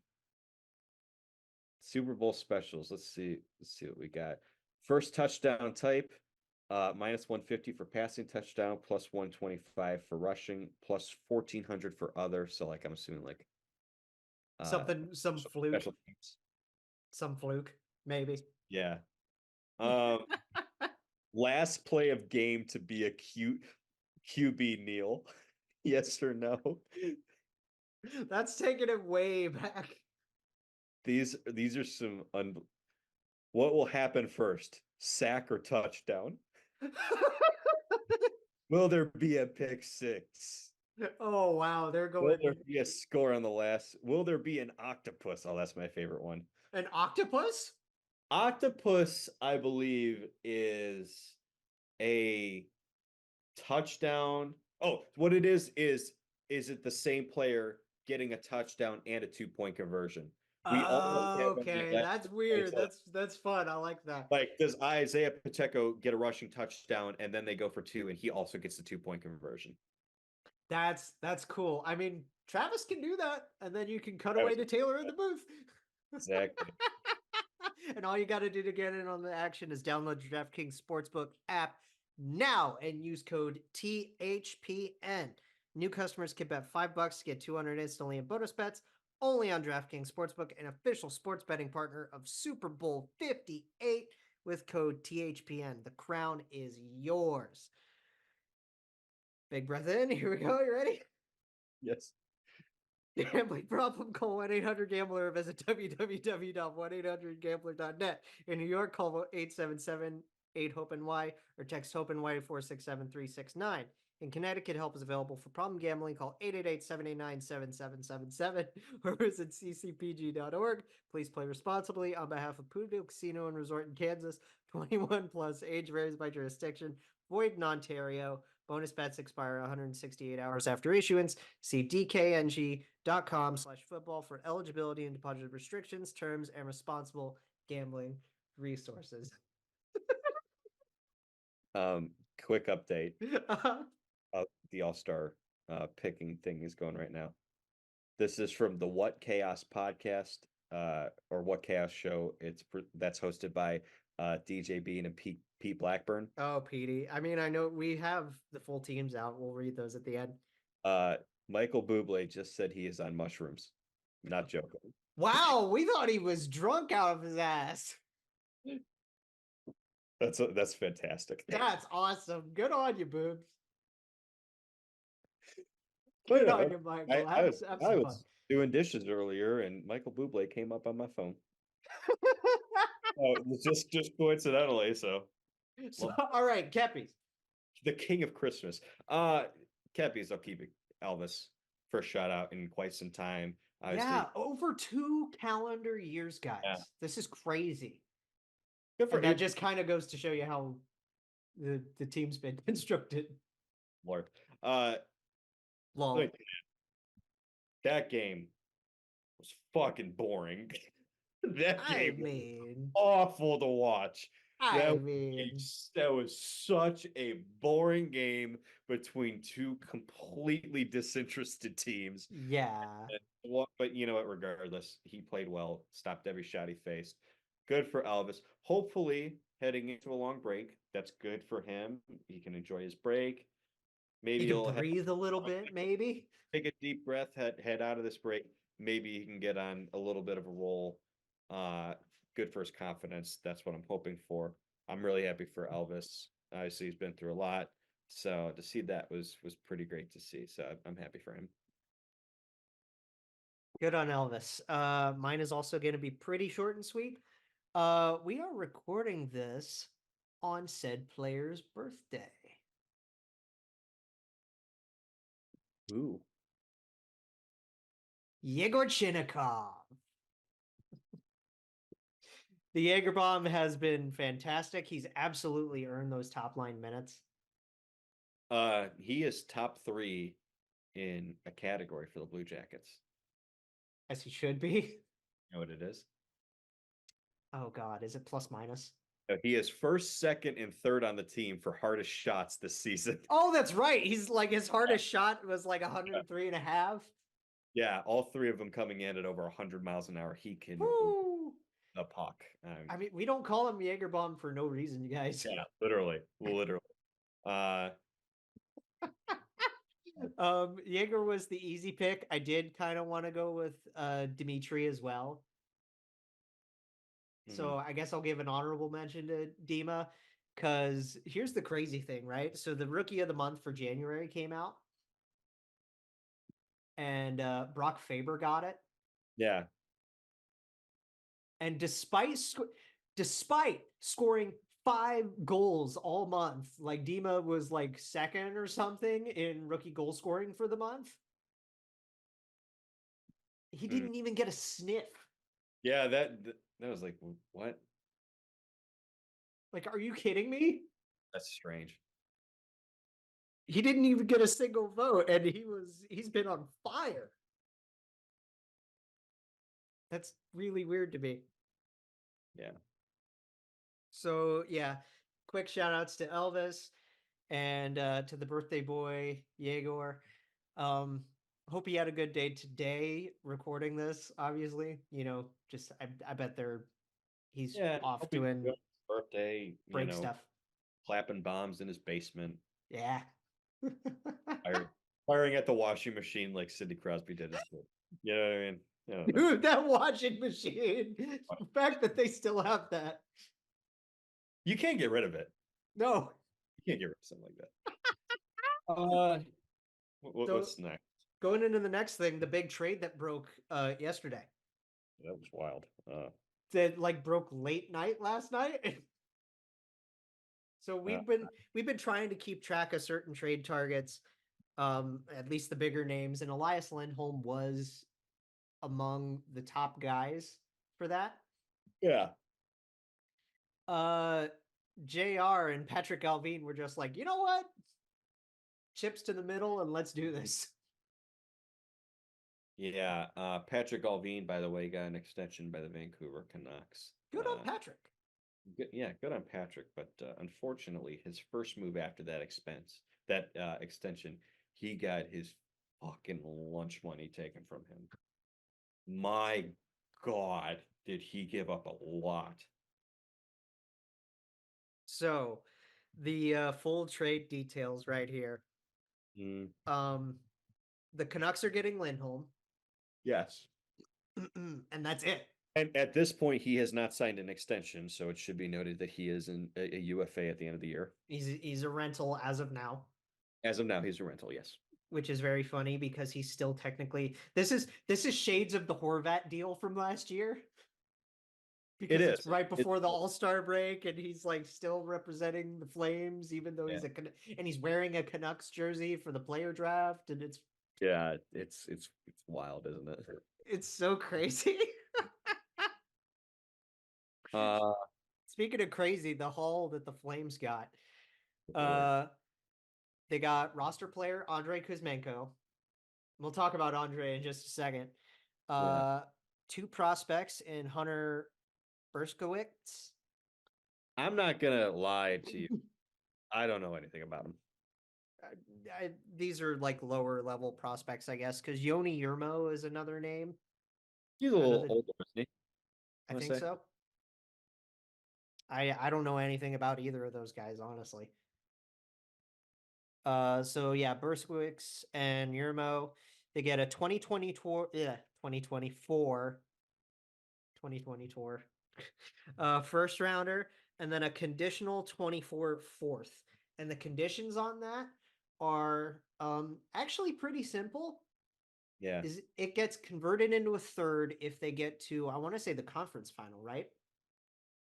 Super Bowl specials. Let's see what we got. First touchdown type, minus 150 for passing touchdown, plus 125 for rushing, plus 1400 for other. So like I'm assuming like some fluke. Some fluke, maybe. Yeah. Last play of game to be a cute QB Neil. Yes or no? That's taking it way back. These are some what will happen first? Sack or touchdown? Will there be a pick six? Oh wow, they're going. Will there be a score on the last? Will there be an octopus? Oh, that's my favorite one. An octopus? Octopus, I believe, is a touchdown. Oh, what it is it the same player getting a touchdown and a 2-point conversion? Okay, that's weird. That's fun. I like that. Like, does Isaiah Pacheco get a rushing touchdown and then they go for 2 and he also gets the 2-point conversion? That's cool. I mean, Travis can do that, and then you can cut away to Taylor in the booth. Exactly. And all you got to do to get in on the action is download your DraftKings Sportsbook app now and use code THPN. New customers can bet $5 to get 200 instantly in bonus bets. Only on DraftKings Sportsbook, an official sports betting partner of Super Bowl 58 with code THPN. The crown is yours. Big breath in. Here we go. You ready? Yes. Gambling problem? Call 1-800-GAMBLER or visit www.1800gambler.net. In New York, call 877-8-HOPENY or text HOPENY to 467-369. In Connecticut, help is available for problem gambling. Call 888-789-7777 or visit ccpg.org. Please play responsibly on behalf of Poodle Casino and Resort in Kansas. 21 plus. Age varies by jurisdiction. Void in Ontario. Bonus bets expire 168 hours after issuance. See dkng.com/football for eligibility and deposit restrictions, terms, and responsible gambling resources. Quick update. The All-Star picking thing is going right now. This is from the What Chaos podcast. or what chaos show that's hosted by DJ Bean and Pete Blackburn. Oh, Petey. I mean, I know we have the full teams out. We'll read those at the end. Michael Bublé just said he is on mushrooms. Not joking. Wow, we thought he was drunk out of his ass. That's fantastic. That's awesome. Good on you, Boobs. But Good yeah, on you, Michael. I Have was some I fun. was doing dishes earlier, and Michael Bublé came up on my phone. Oh, it's just coincidentally. So, So, all right, Keppies. the king of Christmas. Kepi's, I'll keep it Elvis first shout out in quite some time. Obviously, Yeah, over 2 calendar years, guys. Yeah. This is crazy. good for And that him. just kind of goes to show you how the team's been constructed. Lord. Lol. Look, that game was fucking boring. That I game was mean, awful to watch. I mean, That was such a boring game between two completely disinterested teams. yeah. But you know what? Regardless, he played well, stopped every shot he faced. Good for Elvis. Hopefully, heading into a long break, that's good for him. He can enjoy his break. Maybe He he'll could breathe a little bit, maybe. take a deep breath, head out of this break. Maybe he can get on a little bit of a roll. Good for his confidence. That's what I'm hoping for. I'm really happy for Elvis. Obviously, he's been through a lot, so to see that was pretty great to see. So I'm happy for him. Good on Elvis. Mine is also going to be pretty short and sweet. We are recording this on said player's birthday. Ooh, Yegor Chinnikov. The Jaeger bomb has been fantastic. He's absolutely earned those top line minutes. he is top 3 in a category for the Blue Jackets. As he should be. You know what it is? Oh God, is it plus minus? He is first, second, and third on the team for hardest shots this season. Oh, that's right. He's like his hardest shot was like 103 and a half. Yeah, all 3 of them coming in at over 100 miles an hour. He can Woo! the puck. I mean, we don't call him Jaeger bomb for no reason, you guys. Yeah, literally. Jaeger was the easy pick. I did kind of want to go with Dimitri as well. So I guess I'll give an honorable mention to Dima, because here's the crazy thing, right? So the rookie of the month for January came out, and Brock Faber got it. Yeah. And despite scoring 5 goals all month, like Dima was like second or something in rookie goal scoring for the month, he didn't even get a sniff. Yeah, that was like, what? Like, are you kidding me? That's strange. He didn't even get a single vote, and he's been on fire. That's really weird to me. Yeah. So yeah, quick shout outs to Elvis and to the birthday boy Yegor. Hope he had a good day today recording this. Obviously, just I bet he's off doing birthday break stuff, clapping bombs in his basement. Yeah. Firing at the washing machine like Sidney Crosby did his kid. You know what I mean? Dude, that washing machine. The fact that they still have that. You can't get rid of it. No. You can't get rid of something like that. What's next? Going into the next thing, the big trade that broke yesterday. That was wild. That broke late night last night. So we've been trying to keep track of certain trade targets, at least the bigger names, and Elias Lindholm was among the top guys for that. Yeah. JR and Patrick Alvin were just like, you know what? Chips to the middle and let's do this. Yeah. Patrick Alvin, by the way, got an extension by the Vancouver Canucks. Good on Patrick. Good on Patrick. But unfortunately, his first move after that extension, he got his fucking lunch money taken from him. My God, did he give up a lot? So the full trade details right here. Mm, The Canucks are getting Lindholm, yes. and that's it. And at this point, he has not signed an extension, so it should be noted that he is a UFA at the end of the year. He's a rental as of now, As of now, he's a rental, yes. which is very funny because he's still technically this is shades of the Horvat deal from last year. Because it's is. right before the All-Star break, and he's like still representing the Flames, even though he's and he's wearing a Canucks jersey for the player draft, and it's it's wild, isn't it? it's so crazy. Uh, Speaking of crazy, the haul that the Flames got, Lord. they got roster player Andrei Kuzmenko. We'll talk about Andrei in just a second. Yeah. 2 prospects in Hunter Berskowitz. I'm not gonna lie to you. I don't know anything about him. These are like lower level prospects, I guess, because Yoni Yermo is another name. He's a little Another, older, isn't he? I think so. I don't know anything about either of those guys, honestly. So yeah, Berskowitz and Yermo, they get a 2024 first rounder, and then a conditional 24 fourth. And the conditions on that are actually pretty simple. Yeah. Is it gets converted into a third if they get to, I want to say, the conference final, right?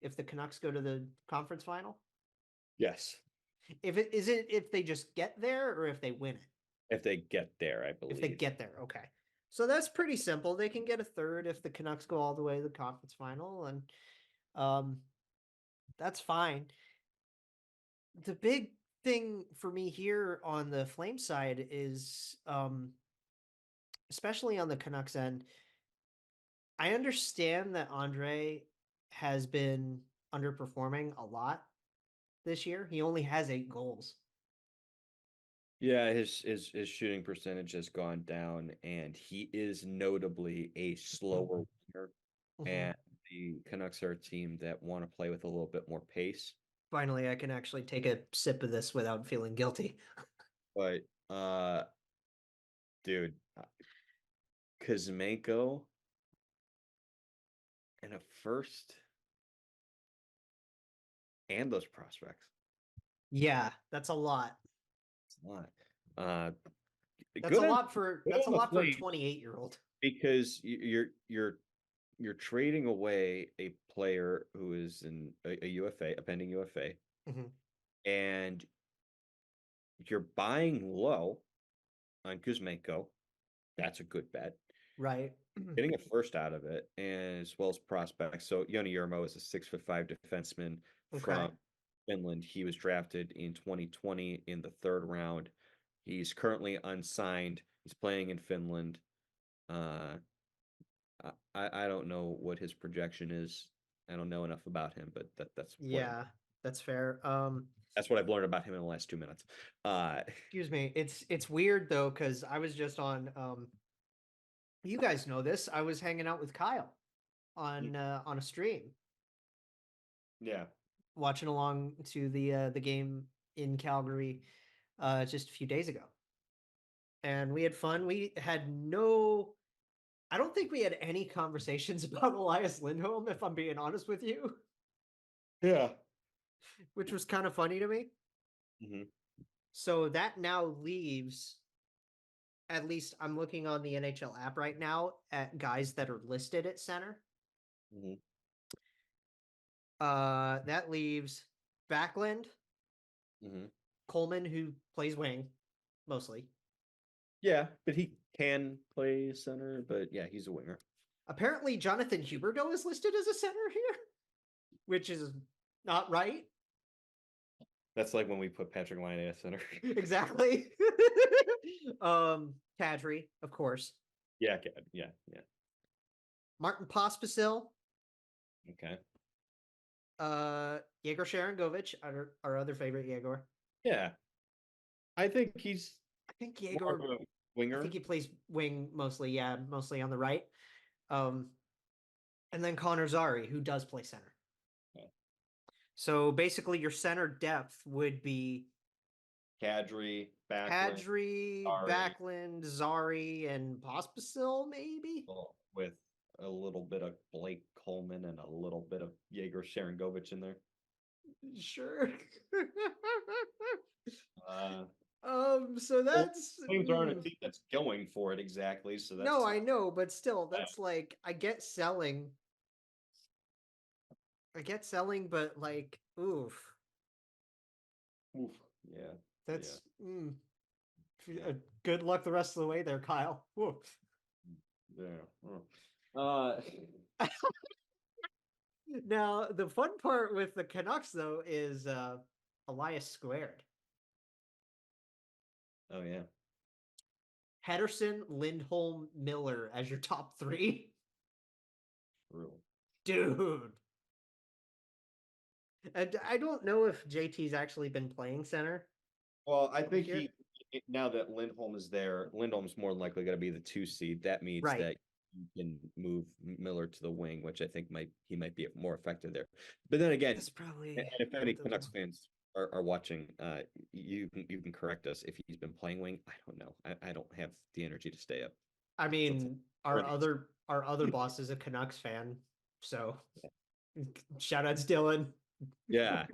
If the Canucks go to the conference final? Yes. If they just get there or if they win it? If they get there, I believe. If they get there, okay. So that's pretty simple. They can get a third if the Canucks go all the way to the conference final, and that's fine. The big thing for me here on the Flame side is, especially on the Canucks end, I understand that Andre has been underperforming a lot this year. He only has 8 goals. Yeah, his shooting percentage has gone down, and he is notably a slower winger. And the Canucks are a team that want to play with a little bit more pace. Finally, I can actually take a sip of this without feeling guilty. But dude, Kuzmenko and a first and those prospects. Yeah, that's a lot. It's a lot. That's a lot for a 28-year-old. Because you're trading away a player who is a UFA, a pending UFA, and you're buying low on Kuzmenko. That's a good bet. Right. Getting a first out of it, and as well as prospects. So Joni Jurmo is a 6'5" defenseman from Finland. He was drafted in 2020 in the 3rd round. He's currently unsigned. He's playing in Finland. I don't know what his projection is. I don't know enough about him, but that's that's fair. That's what I've learned about him in the last 2 minutes. Excuse me. It's weird though, because I was just on you guys know this. I was hanging out with Kyle on a stream. Yeah. Watching along to the game in Calgary just a few days ago. And we had fun. We had I don't think we had any conversations about Elias Lindholm, if I'm being honest with you. Yeah. Which was kind of funny to me. So that now leaves, at least I'm looking on the NHL app right now at guys that are listed at center. That leaves Backlund, Coleman, who plays wing mostly. Yeah, but he can play center, but yeah, he's a winger. Apparently, Jonathan Huberdeau is listed as a center here, which is not right. That's like when we put Patrick Laine at center. Exactly. Kadri, of course. Yeah. Martin Pospisil. Okay. Yegor Sharangovich, our other favorite Yegor. Yeah. I think Yegor winger. I think he plays wing mostly, mostly on the right. And then Connor Zary, who does play center. Okay. So basically, your center depth would be Kadri, Backlund, Kadri, Zary, Backlund, Zary, and Pospisil, maybe? with a little bit of Blake Coleman and a little bit of Yegor Sharangovich in there. Sure. Uh, So that's Flames aren't a team that's going for it exactly. So that's no, I know, but still, that's like I get selling, but like, oof, oof, yeah, that's Yeah. good luck the rest of the way there, Kyle. Oof. yeah. Now the fun part with the Canucks though is Elias squared. Oh yeah. Henderson, Lindholm, Miller as your top three. True. Dude. And I don't know if JT's actually been playing center. Well, I think here. now that Lindholm is there, Lindholm's more than likely going to be the 2 seed. That means Right. that you can move Miller to the wing, which I think he might be more effective there. But then again, That's probably and if any Canucks fans are watching, you can correct us if he's been playing wing. I don't know. I don't have the energy to stay up. I mean, Let's- our other boss is a Canucks fan, so shout outs Dylan. Yeah.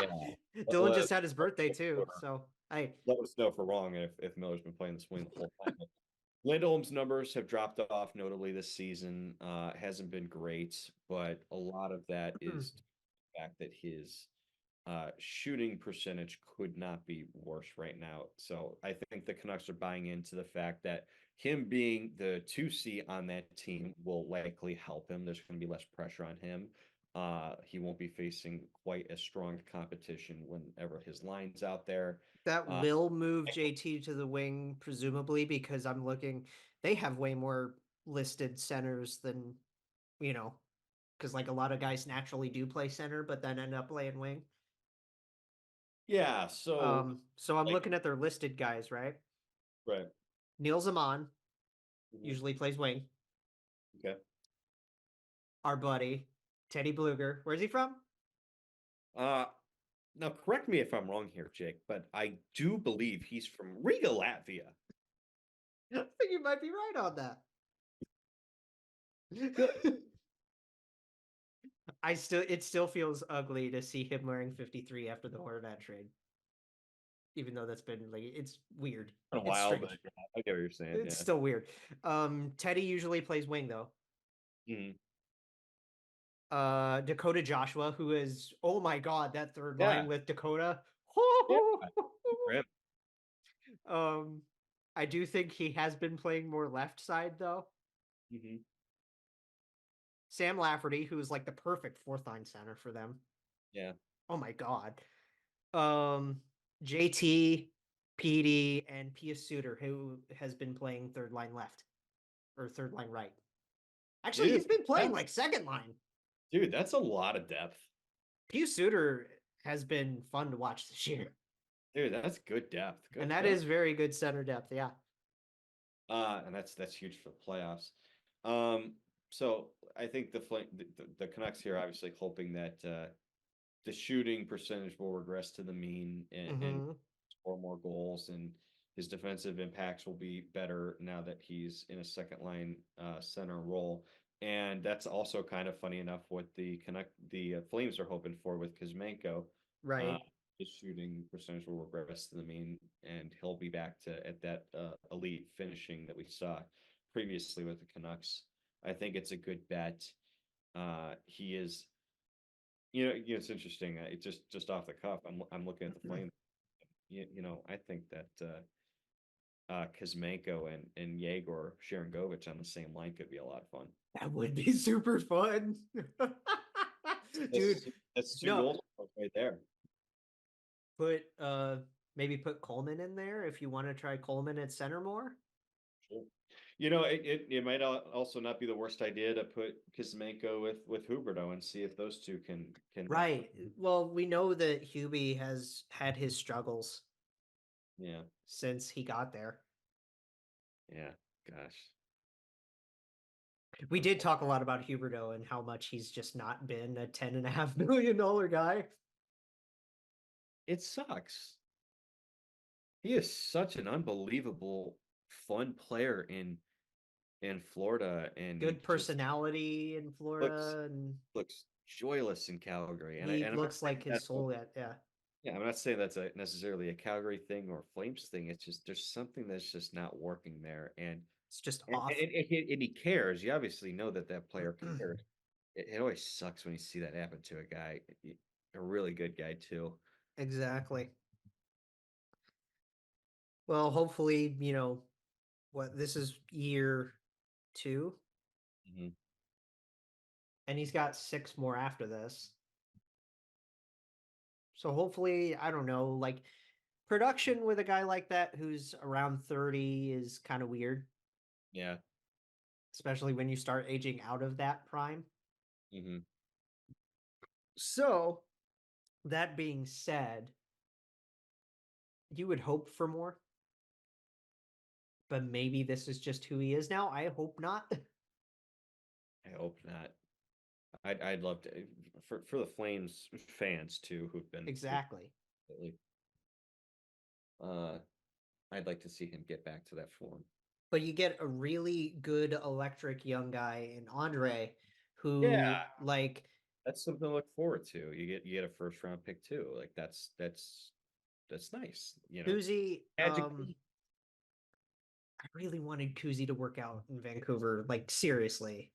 Yeah. Dylan just had his birthday too, so hey, let us know if we're wrong if Miller's been playing the swing the whole time. Lindholm's numbers have dropped off notably this season. Hasn't been great, but a lot of that is the fact that his shooting percentage could not be worse right now. So I think the Canucks are buying into the fact that him being the 2C on that team will likely help him. There's going to be less pressure on him. He won't be facing quite as strong competition whenever his line's out there. that will move JT to the wing, presumably, because I'm looking, they have way more listed centers than, because like a lot of guys naturally do play center, but then end up playing wing. Yeah, so I'm looking at their listed guys, right? Right. Neil Zaman usually plays wing. Okay. Our buddy Teddy Bluger, where's he from? Now correct me if I'm wrong here, Jake, but I do believe he's from Riga, Latvia. I think you might be right on that. Good. It still feels ugly to see him wearing 53 after the Horvat trade. Even though that's been like, it's weird. A while, but I get what you're saying. It's still weird. Teddy usually plays wing though. Dakota Joshua, who is, oh my god, that third line with Dakota. I do think he has been playing more left side though. Sam Lafferty, who is like the perfect fourth line center for them. Yeah. Oh my god. JT, PD, and Pius Suter, who has been playing third line left or third line right. Actually, he's been playing like second line. Dude, that's a lot of depth. Pius Suter has been fun to watch this year. Dude, that's good depth. And that is very good center depth, yeah. And that's huge for the playoffs. So I think the Canucks here obviously hoping that the shooting percentage will regress to the mean and score more goals, and his defensive impacts will be better now that he's in a second line center role. And that's also kind of funny enough what the Flames are hoping for with Kuzmenko. Right. His shooting percentage will regress to the mean, and he'll be back at that elite finishing that we saw previously with the Canucks. I think it's a good bet. He is, it's interesting. It just off the cuff, I'm looking at the Flames. I think that Kuzmenko and Yegor Sharangovich on the same line could be a lot of fun. That would be super fun. Dude, that's 2 goals right there. Maybe put Coleman in there if you want to try Coleman at center more. Sure. It might also not be the worst idea to put Kuzmenko with Huberdeau and see if those two can. Right. Well, we know that Hubie has had his struggles. Yeah. Since he got there. Yeah. Gosh. We did talk a lot about Huberdeau and how much he's just not been a $10.5 million guy. It sucks. He is such an unbelievable fun player in Florida, and he Good just personality in Florida, and looks joyless in Calgary. And he I'm not looks saying like his that's soul. Yeah, yeah, I'm not saying that's necessarily a Calgary thing or a Flames thing. It's just there's something that's just not working there, and it's just and, off. and, and he and he cares. You obviously know that that player cares. It always sucks when you see that happen to a guy, a really good guy too. Exactly. Well, hopefully, what this is year 2, Mhm. and he's got 6 more after this. So hopefully, I don't know, like production with a guy like that who's around 30 is kind of weird, Yeah. especially when you start aging out of that prime. Hmm. So, that being said, you would hope for more, but maybe this is just who he is now. I hope not. I hope not. I'd love to for the Flames fans too who've been Exactly. lately. Uh, I'd like to see him get back to that form. But you get a really good electric young guy in Andrei Yeah, who like that's something to look forward to. You get a first round pick too. Like that's nice. Kuzi. Magic. I really wanted Kuzi to work out in Vancouver, like seriously.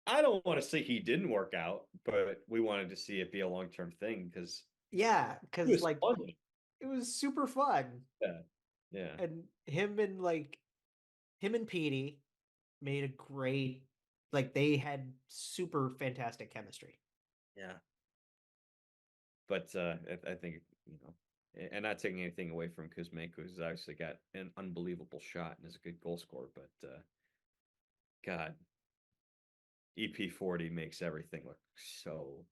I don't want to say he didn't work out, but we wanted to see it be a long term thing because Yeah, it because was like fun. it was super fun. Yeah, yeah, And him and Petey made a great, like they had super fantastic chemistry. yeah. But I think and not taking anything away from Kuzmenko, who's obviously got an unbelievable shot and is a good goal scorer. But God, EP40 makes everything look so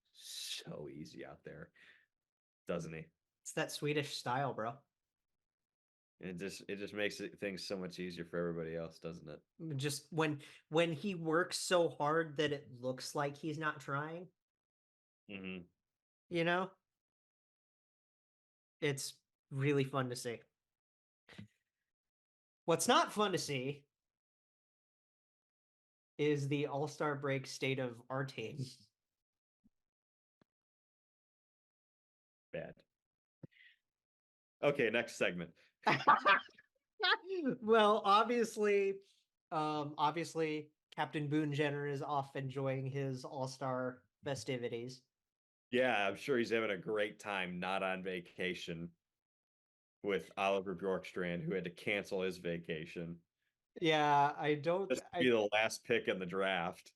easy out there, doesn't he? It's that Swedish style, bro. It just makes things so much easier for everybody else, doesn't it? Just when he works so hard that it looks like he's not trying, Hmm. you know? It's really fun to see. What's not fun to see is the All-Star break state of our team. Bad. Okay, next segment. Well, obviously Captain Boone Jenner is off enjoying his All-Star festivities. Yeah, I'm sure he's having a great time not on vacation with Oliver Bjorkstrand, who had to cancel his vacation Yeah, I don't just to I be the last pick in the draft.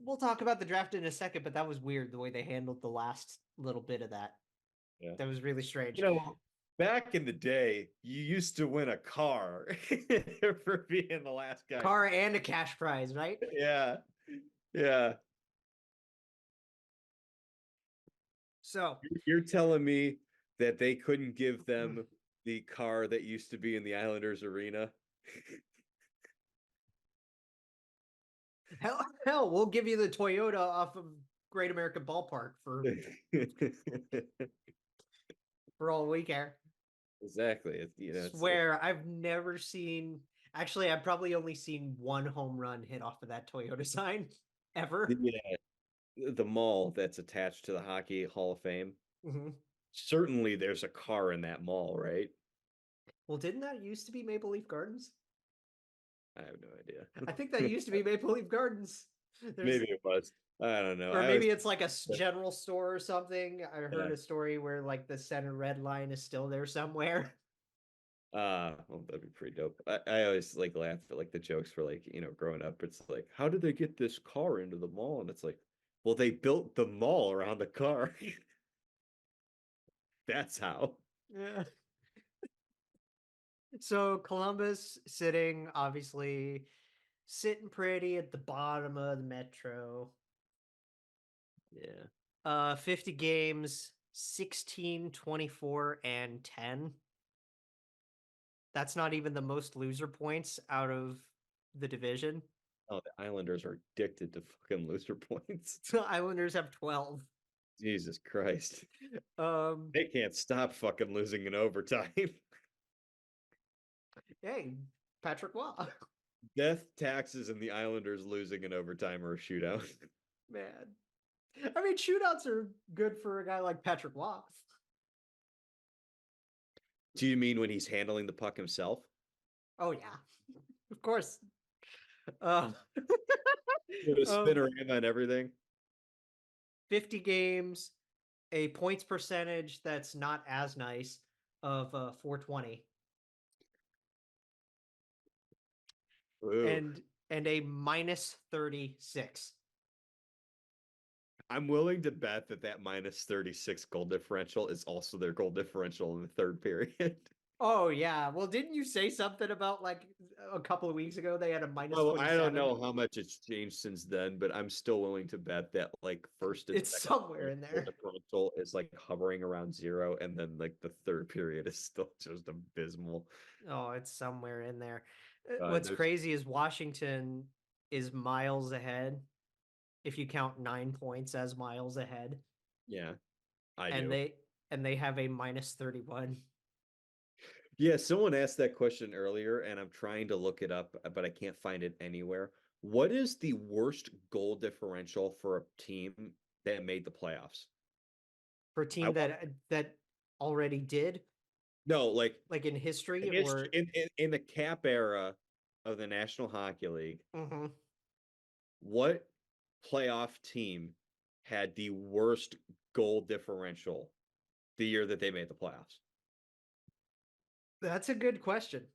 we'll talk about the draft in a second, but that was weird the way they handled the last little bit of that. Yeah. That was really strange. Back in the day, you used to win a car for being the last guy. Car and a cash prize, right? Yeah. Yeah. So, You're telling me that they couldn't give them the car that used to be in the Islanders arena? hell, we'll give you the Toyota off of Great American Ballpark for all we care. Exactly. It's Swear, I've never seen. Actually, I've probably only seen one home run hit off of that Toyota sign ever. the mall that's attached to the Hockey Hall of Fame. Mm-hmm. Certainly there's a car in that mall, right? Well, didn't that used to be Maple Leaf Gardens? I have no idea. I think that used to be Maple Leaf Gardens. There's, Maybe it was. I don't know. or I always maybe it's like a general store or something. I heard yeah. a story where like the center red line is still there somewhere. Well, that'd be pretty dope. I always like laugh at like the jokes for like, growing up. It's like, how did they get this car into the mall? And it's like, well, they built the mall around the car. That's how. Yeah. So Columbus obviously sitting pretty at the bottom of the metro. Yeah. 50 games, 16, 24, and 10. That's not even the most loser points out of the division. Oh, the Islanders are addicted to fucking loser points. The Islanders have 12. Jesus Christ. Um, They can't stop fucking losing in overtime. hey, Patrick Waugh. Death, taxes, and the Islanders losing in overtime or a shootout. Man. I mean, shootouts are good for a guy like Patrick Waugh. Do you mean when he's handling the puck himself? Oh, yeah. Of course. Um, With a spinner and everything? 50 games, a points percentage that's not as nice of 420. Ooh. And a minus 36. I'm willing to bet that minus 36 goal differential is also their goal differential in the third period. Oh yeah. Well, didn't you say something about like a couple of weeks ago they had a minus Oh, 27? I don't know how much it's changed since then, but I'm still willing to bet that like first and It's second somewhere in goal there. differential is like hovering around 0, and then like the third period is still just abysmal. Oh, it's somewhere in there. God, What's those- crazy is Washington is miles ahead if you count 9 points as miles ahead. Yeah, I And do. they have a minus 31. Yeah, someone asked that question earlier, and I'm trying to look it up, but I can't find it anywhere. What is the worst goal differential for a team that made the playoffs? For a team that already did, No, like in history, in, or in the cap era of the National Hockey League, Mhm. what playoff team had the worst goal differential the year that they made the playoffs? That's a good question.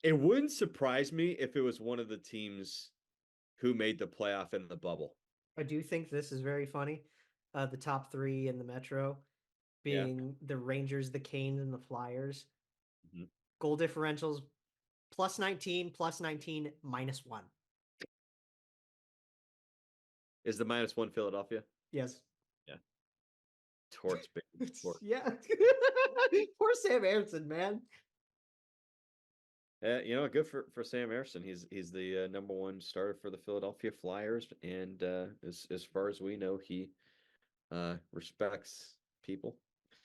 It wouldn't surprise me if it was one of the teams who made the playoff in the bubble. I do think this is very funny. The top 3 in the Metro Yeah. being the Rangers, the Canes, and the Flyers. Mhm. Goal differentials plus 19, plus 19, minus 1. Is the -1 Philadelphia? Yes. Yeah. Torts, baby. Torts. Yeah. Poor Sam Anderson, man. You know, good for Sam Emerson. He's the #1 starter for the Philadelphia Flyers, and as far as we know, he respects people.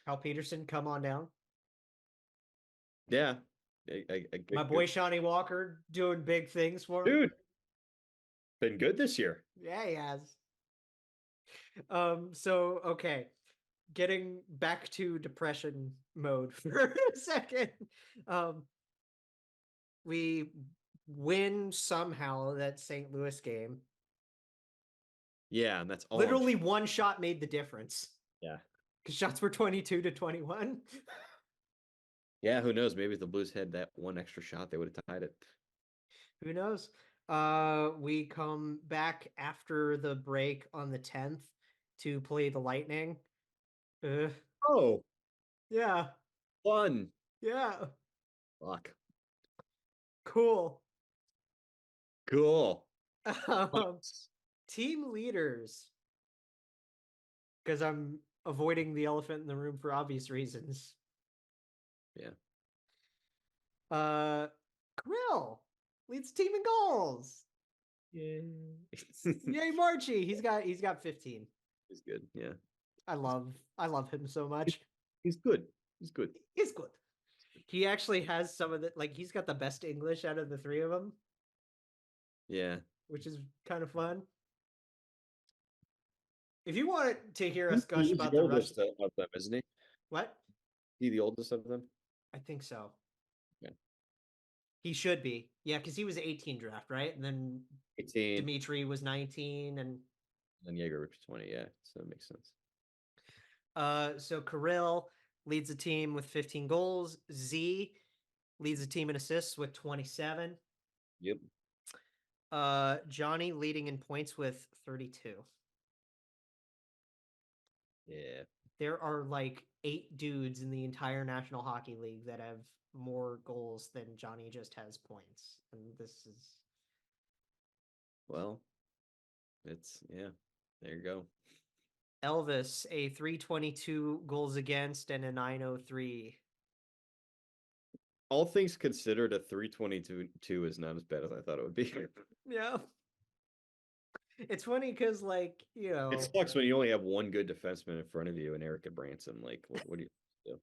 Hal Peterson, come on down. Yeah, My boy Shawnee Walker doing big things for him. dude, been good this year. Yeah, he has. So okay, getting back to depression mode for a second. We win somehow that St. Louis game. Yeah, and that's all. Literally one shot made the difference. Yeah. Because shots were 22-21. Yeah, who knows? Maybe if the Blues had that one extra shot, they would have tied it. Who knows? We come back after the break on the 10th to play the Lightning. Oh, Yeah. fun. Yeah. Fuck. Cool. Cool. Team leaders. Because I'm avoiding the elephant in the room for obvious reasons. Yeah. Krill leads team in goals. Yay. Yay, Marchie. He's got 15. He's good. Yeah. I love him so much. He's good. He's good. He's good. He actually has some of the he's got the best English out of the 3 of them. Yeah. Which is kind of fun. If you want to hear us gush about the Rush, of them, isn't he? what? He the oldest of them? I think so. Yeah. He should be. Yeah, because he was 18 draft, right? And then 18. Dimitri was 19, and Jaeger was 20. Yeah, so that makes sense. So Kirill leads the team with 15 goals. Z leads the team in assists with 27. Yep. Johnny leading in points with 32. Yeah. There are 8 dudes in the entire National Hockey League that have more goals than Johnny just has points. And this is... Well, it's, yeah, there you go. Elvis, a 322 goals against and a 903. all things considered, a 322 is not as bad as I thought it would be. Yeah. It's funny because, like, It sucks when you only have one good defenseman in front of you and Erica Branson. Like, what do you do?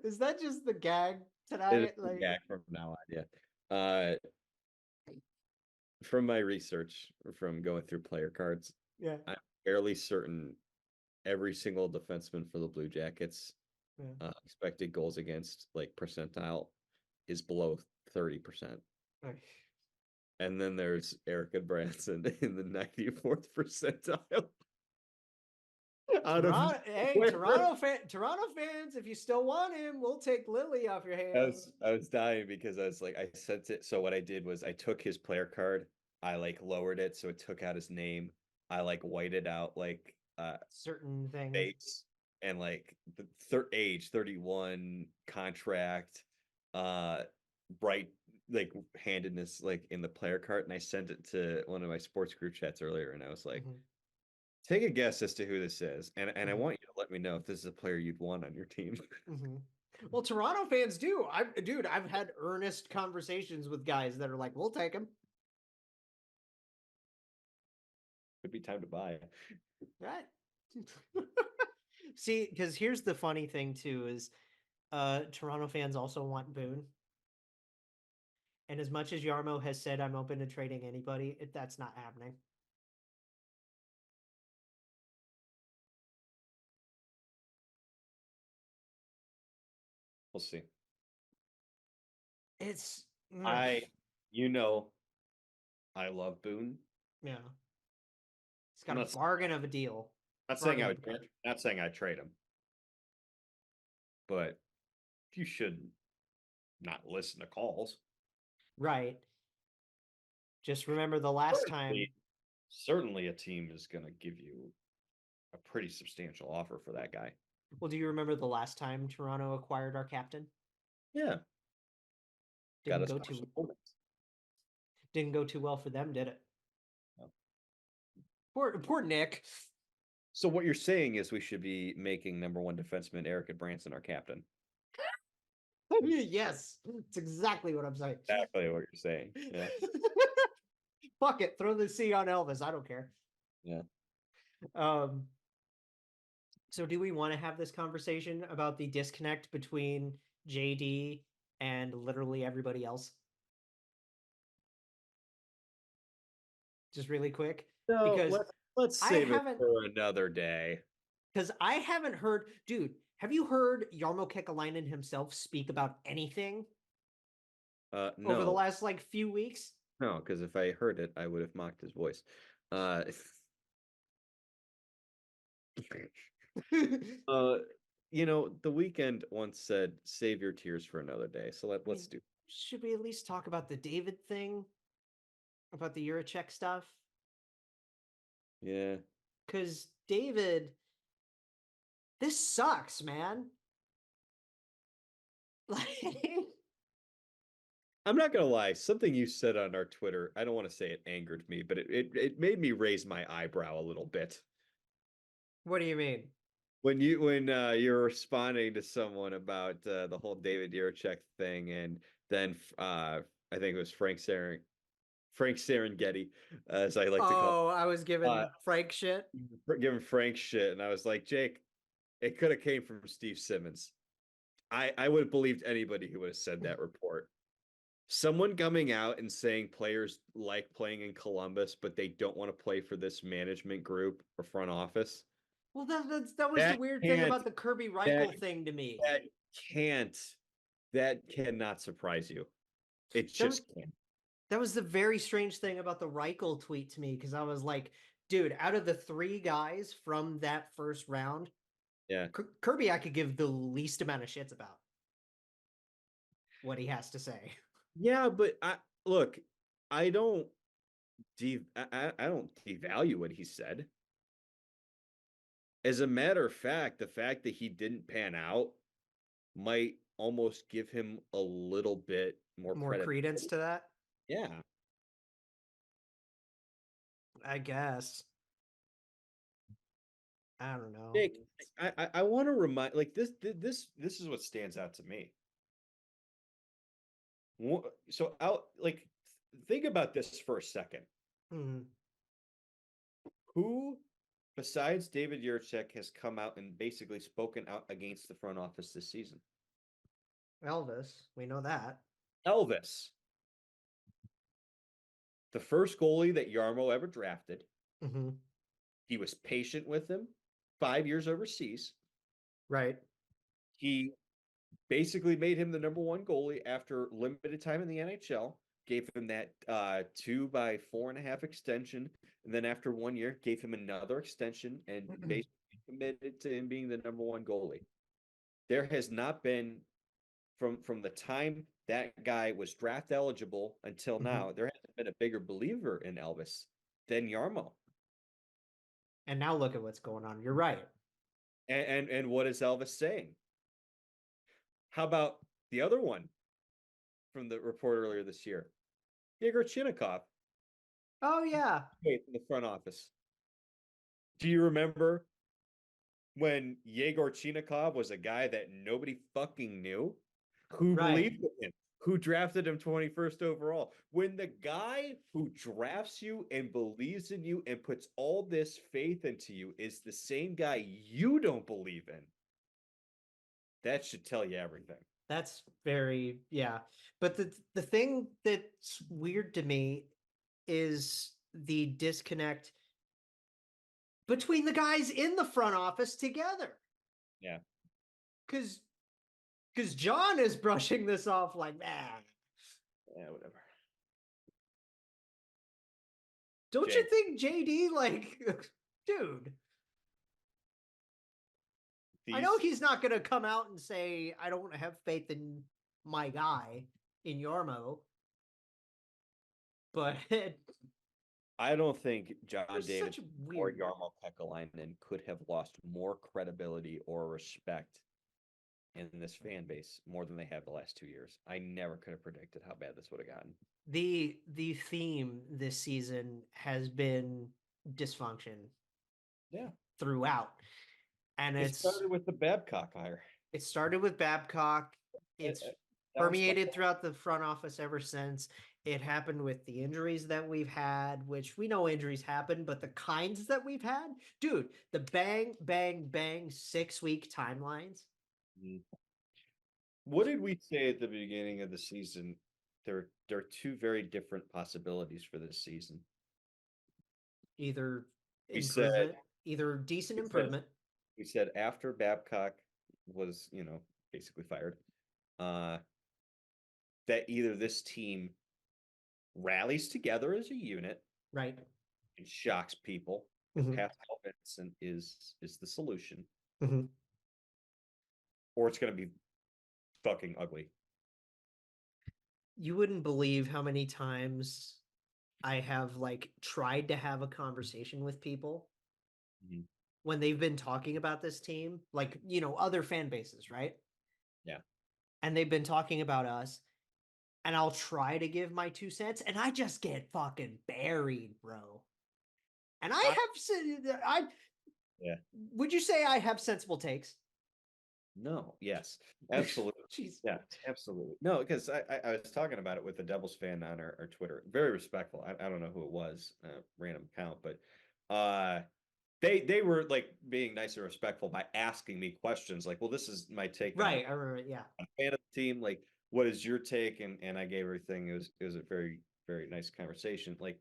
Is that just the gag It tonight? is Like, back from now on, yeah. From my research, from going through player cards, yeah. I'm fairly certain every single defenseman for the Blue Jackets, Yeah. expected goals against, like, percentile is below 30%. Right. And then there's Erica Branson in the 94th percentile. Toronto fans, if you still want him, we'll take Lily off your hands. I was dying because I was like, I sent it. So what I did was I took his player card, I like lowered it so it took out his name. I like whited out like certain things, dates and like the age 31, contract, bright like handedness like in the player card, and I sent it to one of my sports group chats earlier, and I was like, take a guess as to who this is, and I want you to let me know if this is a player you'd want on your team. Well, Toronto fans do. I've had earnest conversations with guys that are like, we'll take him. Could be time to buy. Right. See, because here's the funny thing too is Toronto fans also want Boone. And as much as Yarmo has said I'm open to trading anybody, that's not happening. We'll see. It's I love Boone. Yeah. He's got a bargain of a deal. Not saying I'd trade him. But you should not listen to calls. Right. Just remember the last time. Certainly a team is going to give you a pretty substantial offer for that guy. Well, do you remember the last time Toronto acquired our captain? Yeah. Didn't go too well for them, did it? No. Poor Nick. So what you're saying is we should be making number one defenseman Erica Branson our captain. Yes, it's exactly what I'm saying. Exactly what you're saying. Yeah. Fuck it, throw the C on Elvis. I don't care. Yeah. So do we want to have this conversation about the disconnect between JD and literally everybody else? Just really quick. No, because let's save it for another day. Because I haven't heard, dude, have you heard Jarmo Kekalainen himself speak about anything no. over the last like few weeks? No, because if I heard it, I would have mocked his voice. The Weeknd once said, "Save your tears for another day." So let's do. Should we at least talk about the David thing? About the Eurocheck stuff? Yeah. Because David, this sucks, man. I'm not gonna lie. Something you said on our Twitter, I don't want to say it angered me, but it made me raise my eyebrow a little bit. What do you mean? When you're responding to someone about the whole David Jiricek thing, and then I think it was Frank Serengeti, as I like to call. Oh, I was giving Frank shit. Giving Frank shit, and I was like, Jake, it could have came from Steve Simmons. I would have believed anybody who would have said that report. Someone coming out and saying players like playing in Columbus, but they don't want to play for this management group or front office. Well, that was the weird thing about the Kirby Reichel thing to me. That cannot surprise you. It just can't. That was the very strange thing about the Reichel tweet to me, because I was like, dude, out of the three guys from that first round, yeah, Kirby I could give the least amount of shits about what he has to say. Yeah, but I don't devalue what he said. As a matter of fact, the fact that he didn't pan out might almost give him a little bit more credence to that. Yeah. I guess. I don't know. Jake, I want to remind, like, this is what stands out to me. So out, like, think about this for a second. Mhm. Who besides David Yurchek has come out and basically spoken out against the front office this season? Elvis, we know that. Elvis, the first goalie that Yarmo ever drafted. Mm-hmm. He was patient with him, 5 years overseas. Right. He basically made him the number one goalie after limited time in the NHL, gave him that 2x4.5 extension, and then after 1 year, gave him another extension and basically committed to him being the number one goalie. There has not been from the time that guy was draft eligible until now, there hasn't been a bigger believer in Elvis than Yarmo. And now look at what's going on. You're right. And what is Elvis saying? How about the other one from the report earlier this year? Igor Chinnikov. Oh yeah. In the front office. Do you remember when Yegor Chinnikov was a guy that nobody fucking knew? Who believed in him? Who drafted him 21st overall? When the guy who drafts you and believes in you and puts all this faith into you is the same guy you don't believe in, that should tell you everything. That's very, yeah. But the thing that's weird to me is the disconnect between the guys in the front office together. Yeah. Because John is brushing this off like, man. Yeah, whatever. Don't you think JD, like, dude? I know he's not going to come out and say, I don't have faith in my guy, in Yarmo. But I don't think John David or weird... Jarmo Kekalainen could have lost more credibility or respect in this fan base more than they have the last 2 years. I never could have predicted how bad this would have gotten. The theme this season has been dysfunction. Yeah. Throughout. And it started with the Babcock hire. It started with Babcock. It's permeated throughout the front office ever since. It happened with the injuries that we've had, which we know injuries happen, but the kinds that we've had, dude, the bang, bang, bang 6-week timelines. What did we say at the beginning of the season? There are two very different possibilities for this season. Either improvement, either decent improvement. We said after Babcock was, basically fired, that either this team rallies together as a unit, right, and shocks people, and Pascal Vincent is the solution, or it's going to be fucking ugly. You wouldn't believe how many times I have tried to have a conversation with people when they've been talking about this team, other fan bases, right? Yeah. And they've been talking about us, and I'll try to give my 2 cents, and I just get fucking buried, bro. And would you say I have sensible takes? No, yes, absolutely. Yeah, absolutely. No, because I was talking about it with the Devils fan on our Twitter. Very respectful. I don't know who it was, random account, but they were being nice and respectful by asking me questions like, well, this is my take. Right, I remember, yeah. I'm a fan of the team. Like, what is your take? And I gave everything. It was a very, very nice conversation. Like,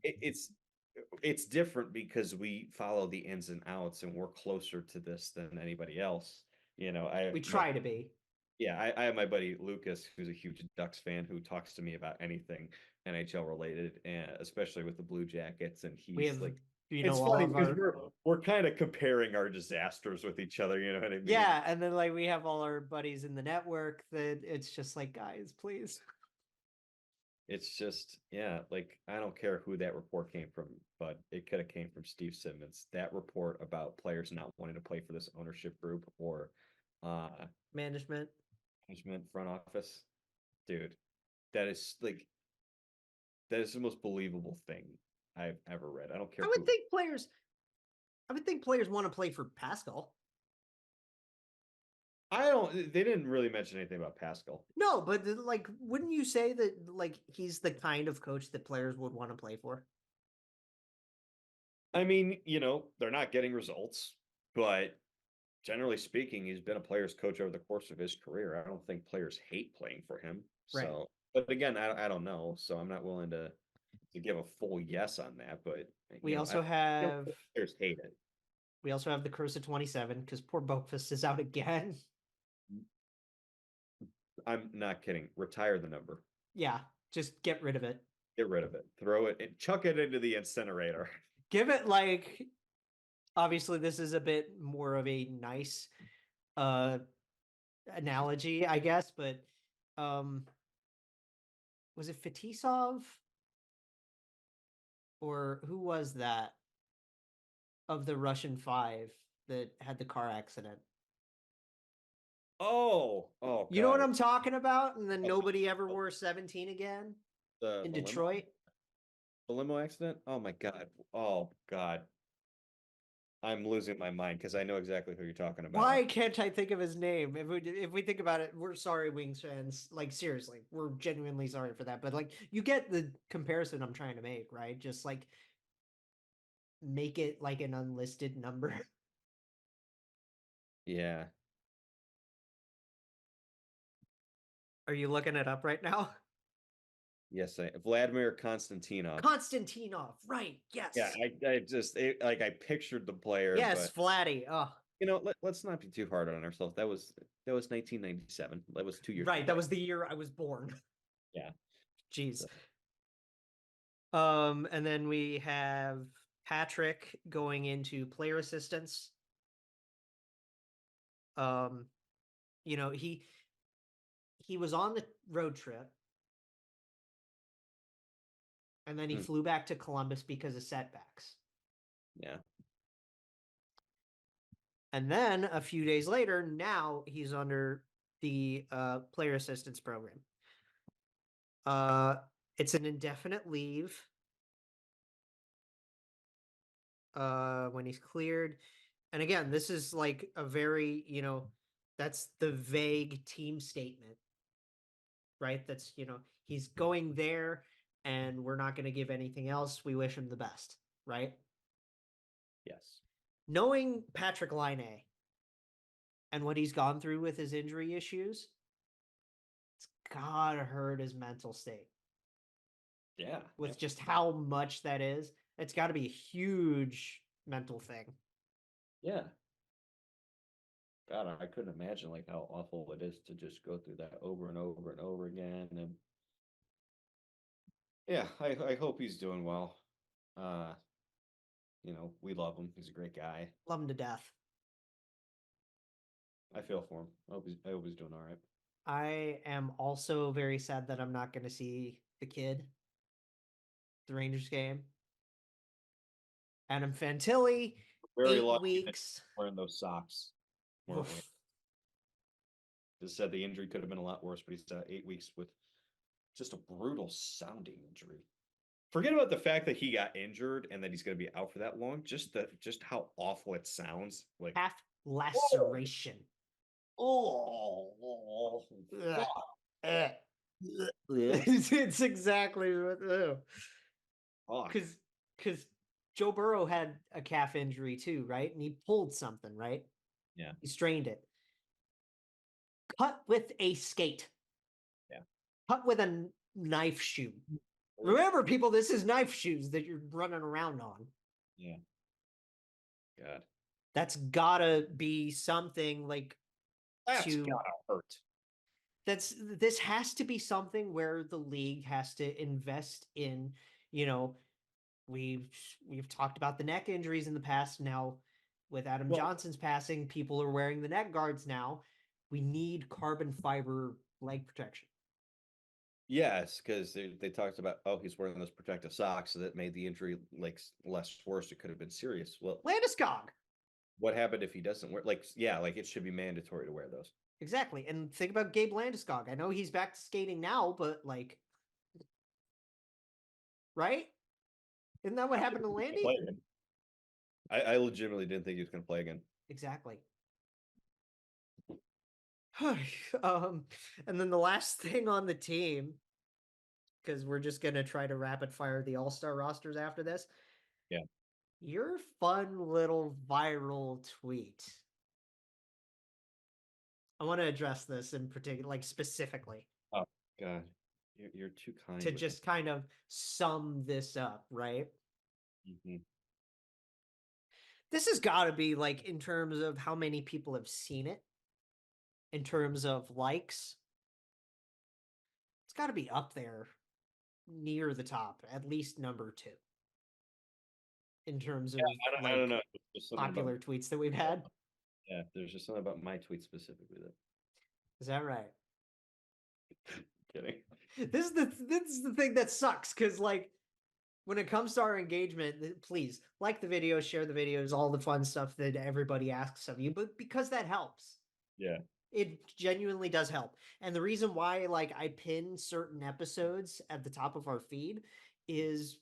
it's different because we follow the ins and outs and we're closer to this than anybody else. We try to be. Yeah, I have my buddy Lucas, who's a huge Ducks fan, who talks to me about anything NHL related, and especially with the Blue Jackets. And he's it's funny because we're kind of comparing our disasters with each other. You know what I mean? Yeah, and then we have all our buddies in the network that it's just like, guys, please. It's just, I don't care who that report came from, but it could have came from Steve Simmons. That report about players not wanting to play for this ownership group or management, front office, dude, that is the most believable thing I've ever read. I don't care. I would think players I would think players want to play for Pascal. They didn't really mention anything about Pascal. No, but like, wouldn't you say that like he's the kind of coach that players would want to play for? I mean, they're not getting results, but generally speaking, he's been a player's coach over the course of his career. I don't think players hate playing for him. Right. So, but again, I don't know. So I'm not willing to give a full yes on that. But We also I don't have think players hate it. we also have the curse of 27 because poor Boakfist is out again. I'm not kidding. Retire the number. Yeah, just get rid of it. Get rid of it. Throw it and chuck it into the incinerator. Give it like, obviously this is a bit more of a nice analogy, I guess, but was it Fetisov? Or who was that of the Russian 5 that had the car accident? Oh, You know what God. I'm talking about? And then nobody ever wore 17 again The in limo- Detroit. The limo accident? Oh my God. Oh God. I'm losing my mind because I know exactly who you're talking about. Why can't I think of his name? If we think about it, we're sorry, Wings fans. Like seriously, we're genuinely sorry for that. But like, you get the comparison I'm trying to make, right? Just like make it like an unlisted number. Yeah. Are you looking it up right now? Yes, Vladimir Konstantinov. Konstantinov, right? Yes. Yeah, I just I pictured the player. Yes, But, Vladdy. Oh, let's not be too hard on ourselves. That was 1997. That was 2 years. right. That was the year I was born. Yeah. Jeez. So. And then we have Patrick going into player assistance. He was on the road trip. And then he flew back to Columbus because of setbacks. Yeah. And then a few days later, now he's under the player assistance program. It's an indefinite leave when he's cleared. And again, this is like a very, that's the vague team statement, right? That's, he's going there and we're not going to give anything else. We wish him the best, right? Yes. Knowing Patrick Laine and what he's gone through with his injury issues, it's gotta hurt his mental state. Yeah. With just how much that is, it's got to be a huge mental thing. Yeah. God, I couldn't imagine like how awful it is to just go through that over and over and over again. And yeah, I hope he's doing well. We love him. He's a great guy. Love him to death. I feel for him. I hope he's doing all right. I am also very sad that I'm not going to see the kid, the Rangers game. Adam Fantilli, Very 8 lucky weeks. Wearing those socks. Just said the injury could have been a lot worse, but he's 8 weeks with just a brutal sounding injury. Forget about the fact that he got injured and that he's going to be out for that long. Just how awful it sounds. Like half laceration. Oh, It's exactly what. because Because Joe Burrow had a calf injury too, right? And he pulled something, right? Yeah. He strained it. Cut with a skate. Yeah. Cut with a knife shoe. Remember, people, this is knife shoes that you're running around on. Yeah. God. That's gotta be something like That's gotta hurt. This has to be something where the league has to invest in, we've talked about the neck injuries in the past. Now with Adam Johnson's passing, people are wearing the neck guards now. We need carbon fiber leg protection. Yes, because they talked about, he's wearing those protective socks, so that made the injury like less worse. It could have been serious. Well, Landeskog. What happened if he doesn't wear it should be mandatory to wear those. Exactly. And think about Gabe Landeskog. I know he's back to skating now, but right? Isn't that what happened to Landy? I legitimately didn't think he was going to play again. Exactly. And then the last thing on the team, because we're just gonna try to rapid fire the all-star rosters after this. Yeah. Your fun little viral tweet. I want to address this in particular, like specifically, Oh God, you're too kind. to with just kind of sum this up, right? Mhm. This has got to be like in terms of how many people have seen it, in terms of likes. It's got to be up there near the top, at least number 2 in terms of I don't like know. There's something about popular tweets that we've had. yeah. There's just something about my tweet specifically that. Is that right? Kidding. This is the thing that sucks, because like when it comes to our engagement, please like the video, share the videos, all the fun stuff that everybody asks of you, but because that helps. Yeah. It genuinely does help. And the reason why like I pin certain episodes at the top of our feed is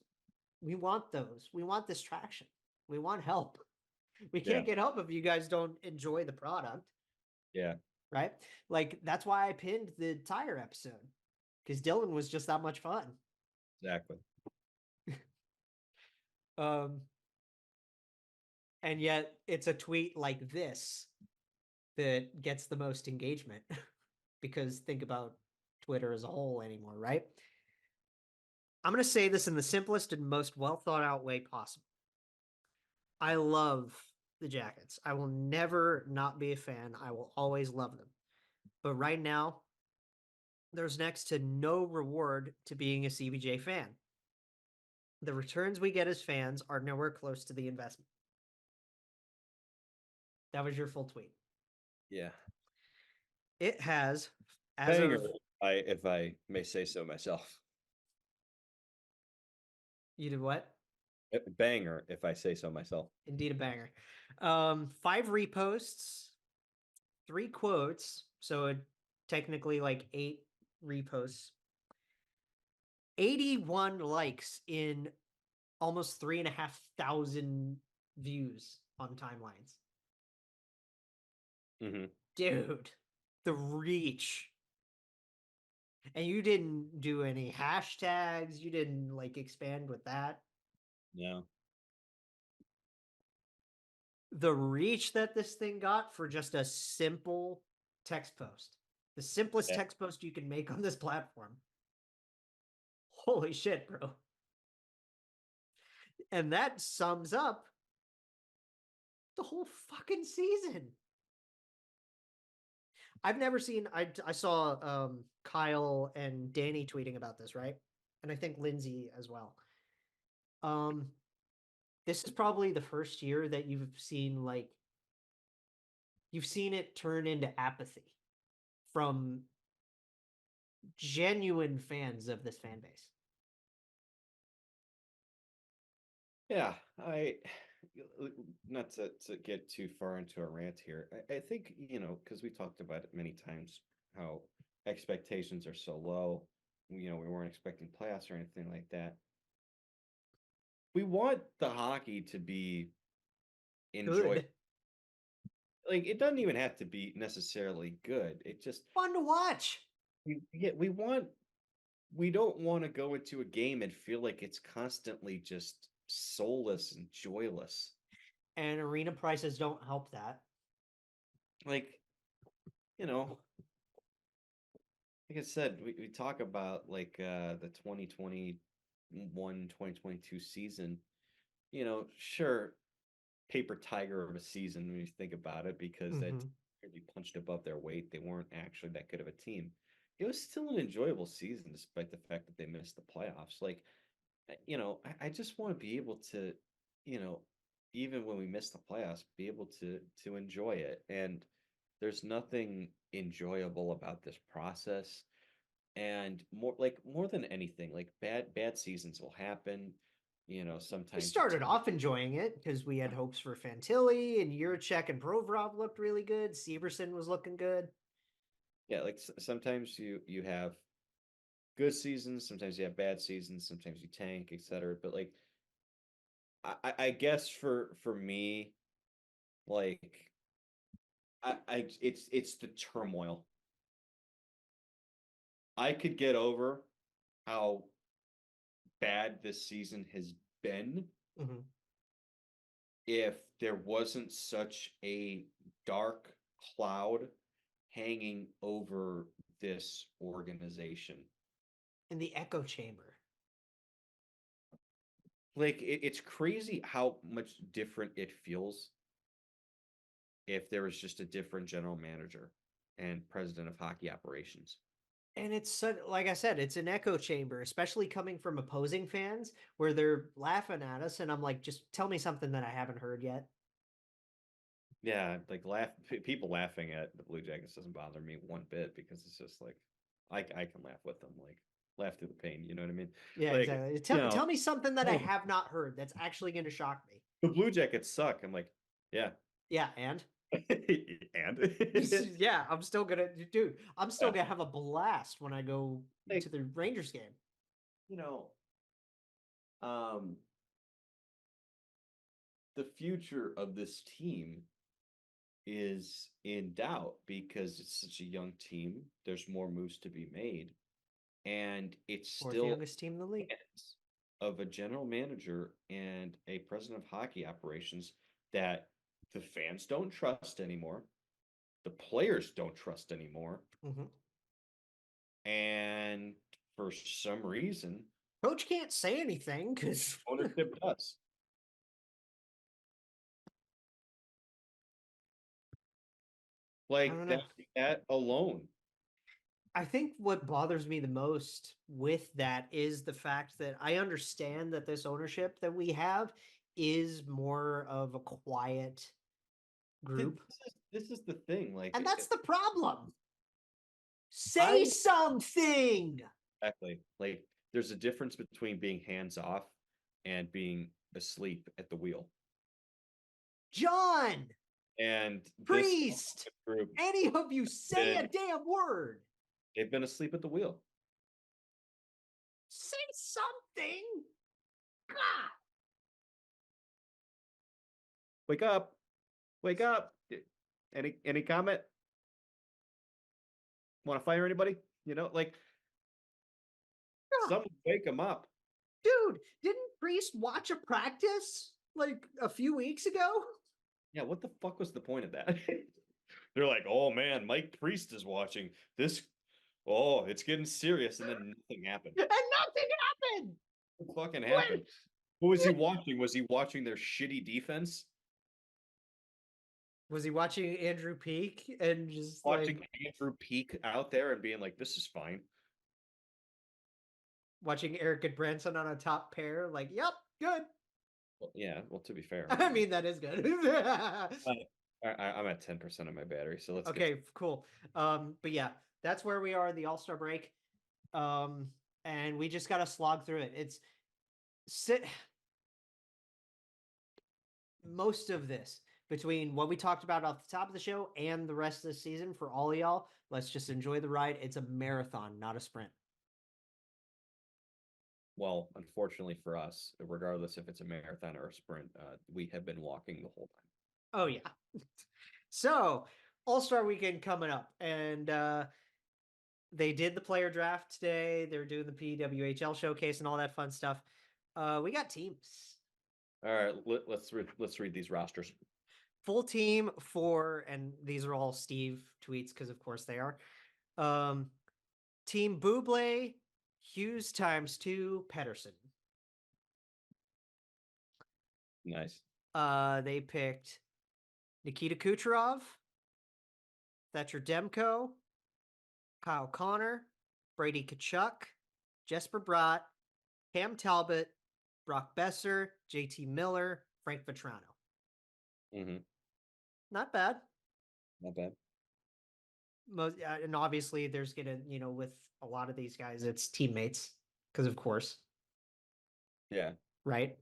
we want those. We want this traction. We want help. We can't get help if you guys don't enjoy the product. Yeah. Right? Like that's why I pinned the tire episode, because Dylan was just that much fun. Exactly. And yet it's a tweet like this that gets the most engagement, because think about Twitter as a whole anymore, right? I'm going to say this in the simplest and most well thought out way possible. I love the Jackets. I will never not be a fan. I will always love them. But right now, there's next to no reward to being a CBJ fan. The returns we get as fans are nowhere close to the investment. That was your full tweet. Yeah. It has, as Banger, of if I may say so myself. you did what? Banger, if I say so myself. Indeed, a banger. 5 reposts, 3 quotes, so technically like 8 reposts, 81 likes in almost 3,500 views on timelines. Mm-hmm. Dude, the reach. And you didn't do any hashtags. You didn't like expand with that. No. The reach that this thing got for just a simple text post, the simplest text post you can make on this platform. Holy shit, bro. And that sums up the whole fucking season. I've never seen, I saw Kyle and Danny tweeting about this, right? And I think Lindsay as well. This is probably the first year that you've seen it turn into apathy from genuine fans of this fan base. Yeah, not to get too far into a rant here. I think, because we talked about it many times, how expectations are so low. We weren't expecting playoffs or anything like that. We want the hockey to be enjoyable. Good. Like, it doesn't even have to be necessarily good. It just Fun to watch. we don't want to go into a game and feel like it's constantly just soulless and joyless. And arena prices don't help that. Like, like I said, we talk about like the 2022 season. Sure, paper tiger of a season when you think about it, because that really punched above their weight. They weren't actually that good of a team. It was still an enjoyable season despite the fact that they missed the playoffs. Like, I just want to be able to, even when we miss the playoffs, be able to enjoy it. And there's nothing enjoyable about this process. And more than anything, like bad seasons will happen. Sometimes We started off enjoying it because we had hopes for Fantilli, and Juracek and Provorov looked really good. Severson was looking good. Yeah, like sometimes you have good seasons, sometimes you have bad seasons, sometimes you tank, etc. But like I guess for me, like it's the turmoil. I could get over how bad this season has been Mhm. if there wasn't such a dark cloud hanging over this organization. In the echo chamber. Like it's crazy how much different it feels if there was just a different general manager and president of hockey operations. And it's so, like I said, it's an echo chamber, especially coming from opposing fans where they're laughing at us. And I'm like, just tell me something that I haven't heard yet. Yeah, like people laughing at the Blue Jackets doesn't bother me one bit because it's just like I can laugh with them, like laugh through the pain. You know what I mean? Yeah, Like exactly. you Tell know, me something that I oh, have not heard that's actually going to shock me. the Blue Jackets suck. I'm like, yeah, Yeah, and and yeah, I'm still gonna, dude. I'm still yeah, gonna have a blast when I go like to the Rangers game. you know, um, the future of this team is in doubt because it's such a young team. There's more moves to be made, and it's Fourth still youngest team in the league. hands of a general manager and a president of hockey operations that the fans don't trust anymore, the players don't trust anymore, Mm-hmm. and for some reason, Coach can't say anything because ownership does. I Like don't know. that alone. I think what bothers me the most with that is the fact that I understand that this ownership that we have is more of a quiet group. This is the thing. Like And that's the problem. Say I something. exactly like there's a difference between being hands off and being asleep at the wheel. John, And this Priest, group any of you say a been damn word. they've been asleep at the wheel. Say something. God. Wake up. Wake up. Any comment? Want to fire anybody? You know, like someone wake them up. Dude, didn't Priest watch a practice like a few weeks ago? Yeah, what the fuck was the point of that? They're like, oh man, Mike Priest is watching this. Oh, it's getting serious, and then nothing happened. And nothing happened. What fucking happened? What was he watching? Was he watching their shitty defense? Was he watching Andrew Peak and just Watching like Andrew Peak out there and being like, this is fine. watching Eric and Branson on a top pair? Like, yep, good. Well, yeah, well, to be fair, I mean, that is good. I'm at 10% of my battery, so let's Okay, cool. But yeah, that's where we are in the All-Star break. And we just gotta slog through it. It's most of this between what we talked about off the top of the show and the rest of the season for all of y'all. Let's just enjoy the ride. It's a marathon, not a sprint. well, unfortunately for us, regardless if it's a marathon or a sprint, we have been walking the whole time. Oh yeah. So All-Star weekend coming up, and they did the player draft today. They're doing the PWHL showcase and all that fun stuff. We got teams. All right, let's read these rosters. Full team for, and these are all Steve tweets because of course they are. Team Buble, Hughes ×2, Pedersen. Nice. They picked Nikita Kucherov, Thatcher Demko, Kyle Connor, Brady Kachuk, Jesper Bratt, Cam Talbot, Brock Besser, JT Miller, Frank Vetrano. Mm-hmm. Not bad. Not bad. And obviously there's gonna, with a lot of these guys, it's teammates because of course, Yeah. right?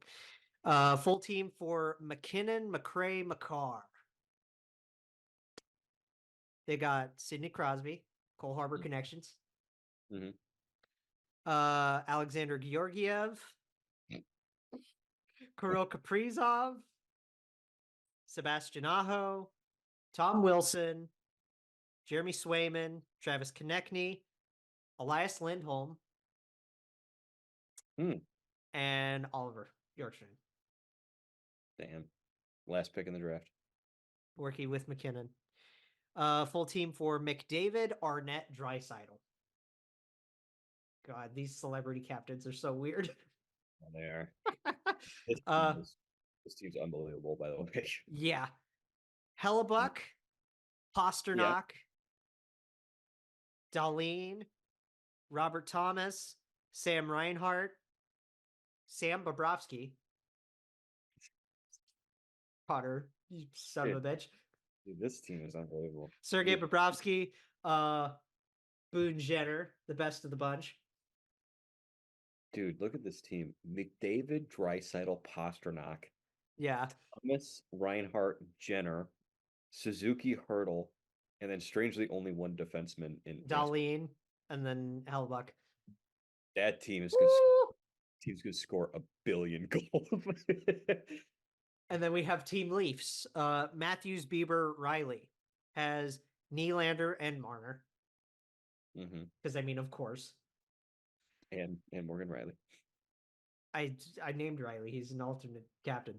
Full team for McKinnon, McRae, McCarr. They got Sidney Crosby, Cole Harbor connections. Mm-hmm. Alexander Georgiev, Kirill Kaprizov, Sebastian Aho, Tom Wilson, Jeremy Swayman, Travis Konechny, Elias Lindholm, and Oliver Bjorkstrand. Damn. Last pick in the draft. Working with McKinnon. Full team for McDavid, Arnett, Draisaitl. God, these celebrity captains are so weird. Oh, they are. This team's unbelievable, by the way. Yeah. Hellebuck, Pasternak, Dahlin, Robert Thomas, Sam Reinhart, Sam Bobrovsky, Potter, you son of a bitch. Dude, this team is unbelievable. Sergei Bobrovsky, Boone Jenner, the best of the bunch. Dude, look at this team. McDavid, Draisaitl, Pasternak. Yeah. Thomas, Reinhart, Jenner, Suzuki, Hurdle, and then strangely only one defenseman in Dahlin, and then Hellebuck. That team is going to score 1 billion goals. And then we have Team Leafs. Matthews, Bieber, Riley has Nylander and Marner. Because I mean, of course. And Morgan Riley. I named Riley. He's an alternate captain.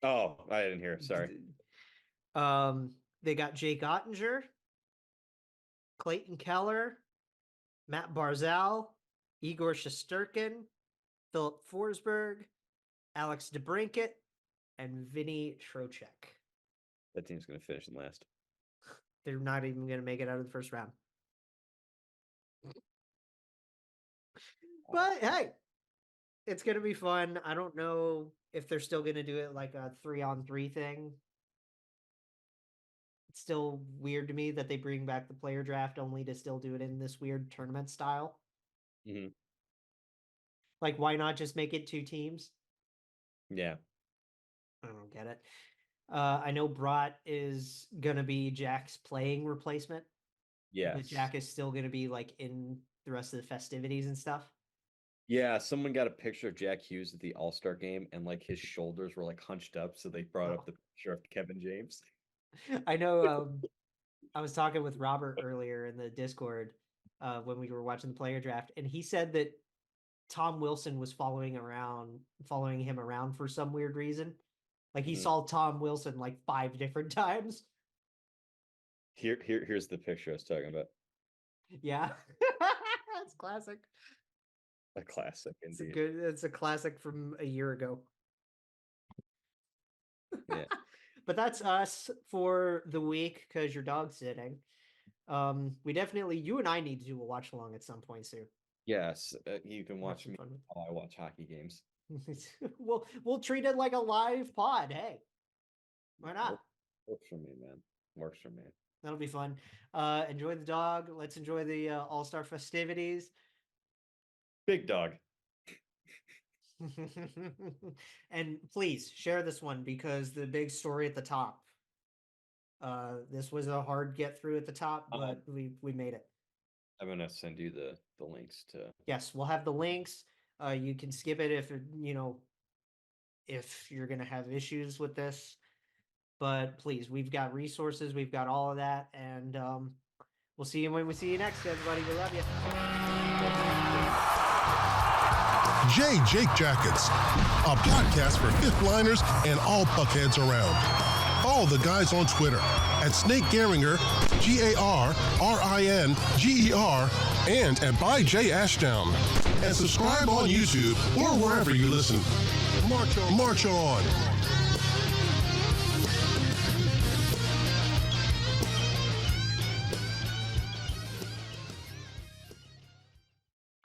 Oh, I didn't hear. Sorry. They got Jake Ottinger, Clayton Keller, Matt Barzal, Igor Shesterkin, Philip Forsberg, Alex DeBrincat, and Vinny Trocheck. That team's going to finish in last. They're not even going to make it out of the first round. But hey, it's going to be fun. I don't know if they're still going to do it like a 3-on-3 thing. It's still weird to me that they bring back the player draft only to still do it in this weird tournament style. Like, why not just make it 2 teams? Yeah. I don't get it. I know Brott is going to be Jack's playing replacement. Yes. But Jack is still going to be like in the rest of the festivities and stuff. Yeah, someone got a picture of Jack Hughes at the All-Star game and like his shoulders were like hunched up, so they brought up the picture of Kevin James. I know I was talking with Robert earlier in the Discord when we were watching the player draft, and he said that Tom Wilson was following him around for some weird reason. Like he saw Tom Wilson like 5 different times. Here's the picture I was talking about. Yeah. That's classic. A classic indeed. It's a classic from a year ago. Yeah. But that's us for the week because your dog's sitting. You and I need to do a watch along at some point soon. Yes, you can watch me while I watch hockey games. We'll treat it like a live pod. Hey, why not? Works for me, man. Works for me. That'll be fun. Enjoy the dog. Let's enjoy the All-Star festivities. Big dog. And please share this one because the big story at the top. This was a hard get through at the top, but we made it. I'm gonna send you the links to. Yes, we'll have the links. You can skip it if you're gonna have issues with this. But please, we've got resources, we've got all of that, and we'll see you when we see you next, everybody. We love you. Jake Jackets, a podcast for fifth liners and all puckheads around. Follow the guys on Twitter at Snake Gehringer, GARRINGER, and at by J Ashdown. And subscribe on YouTube or wherever you listen. March on.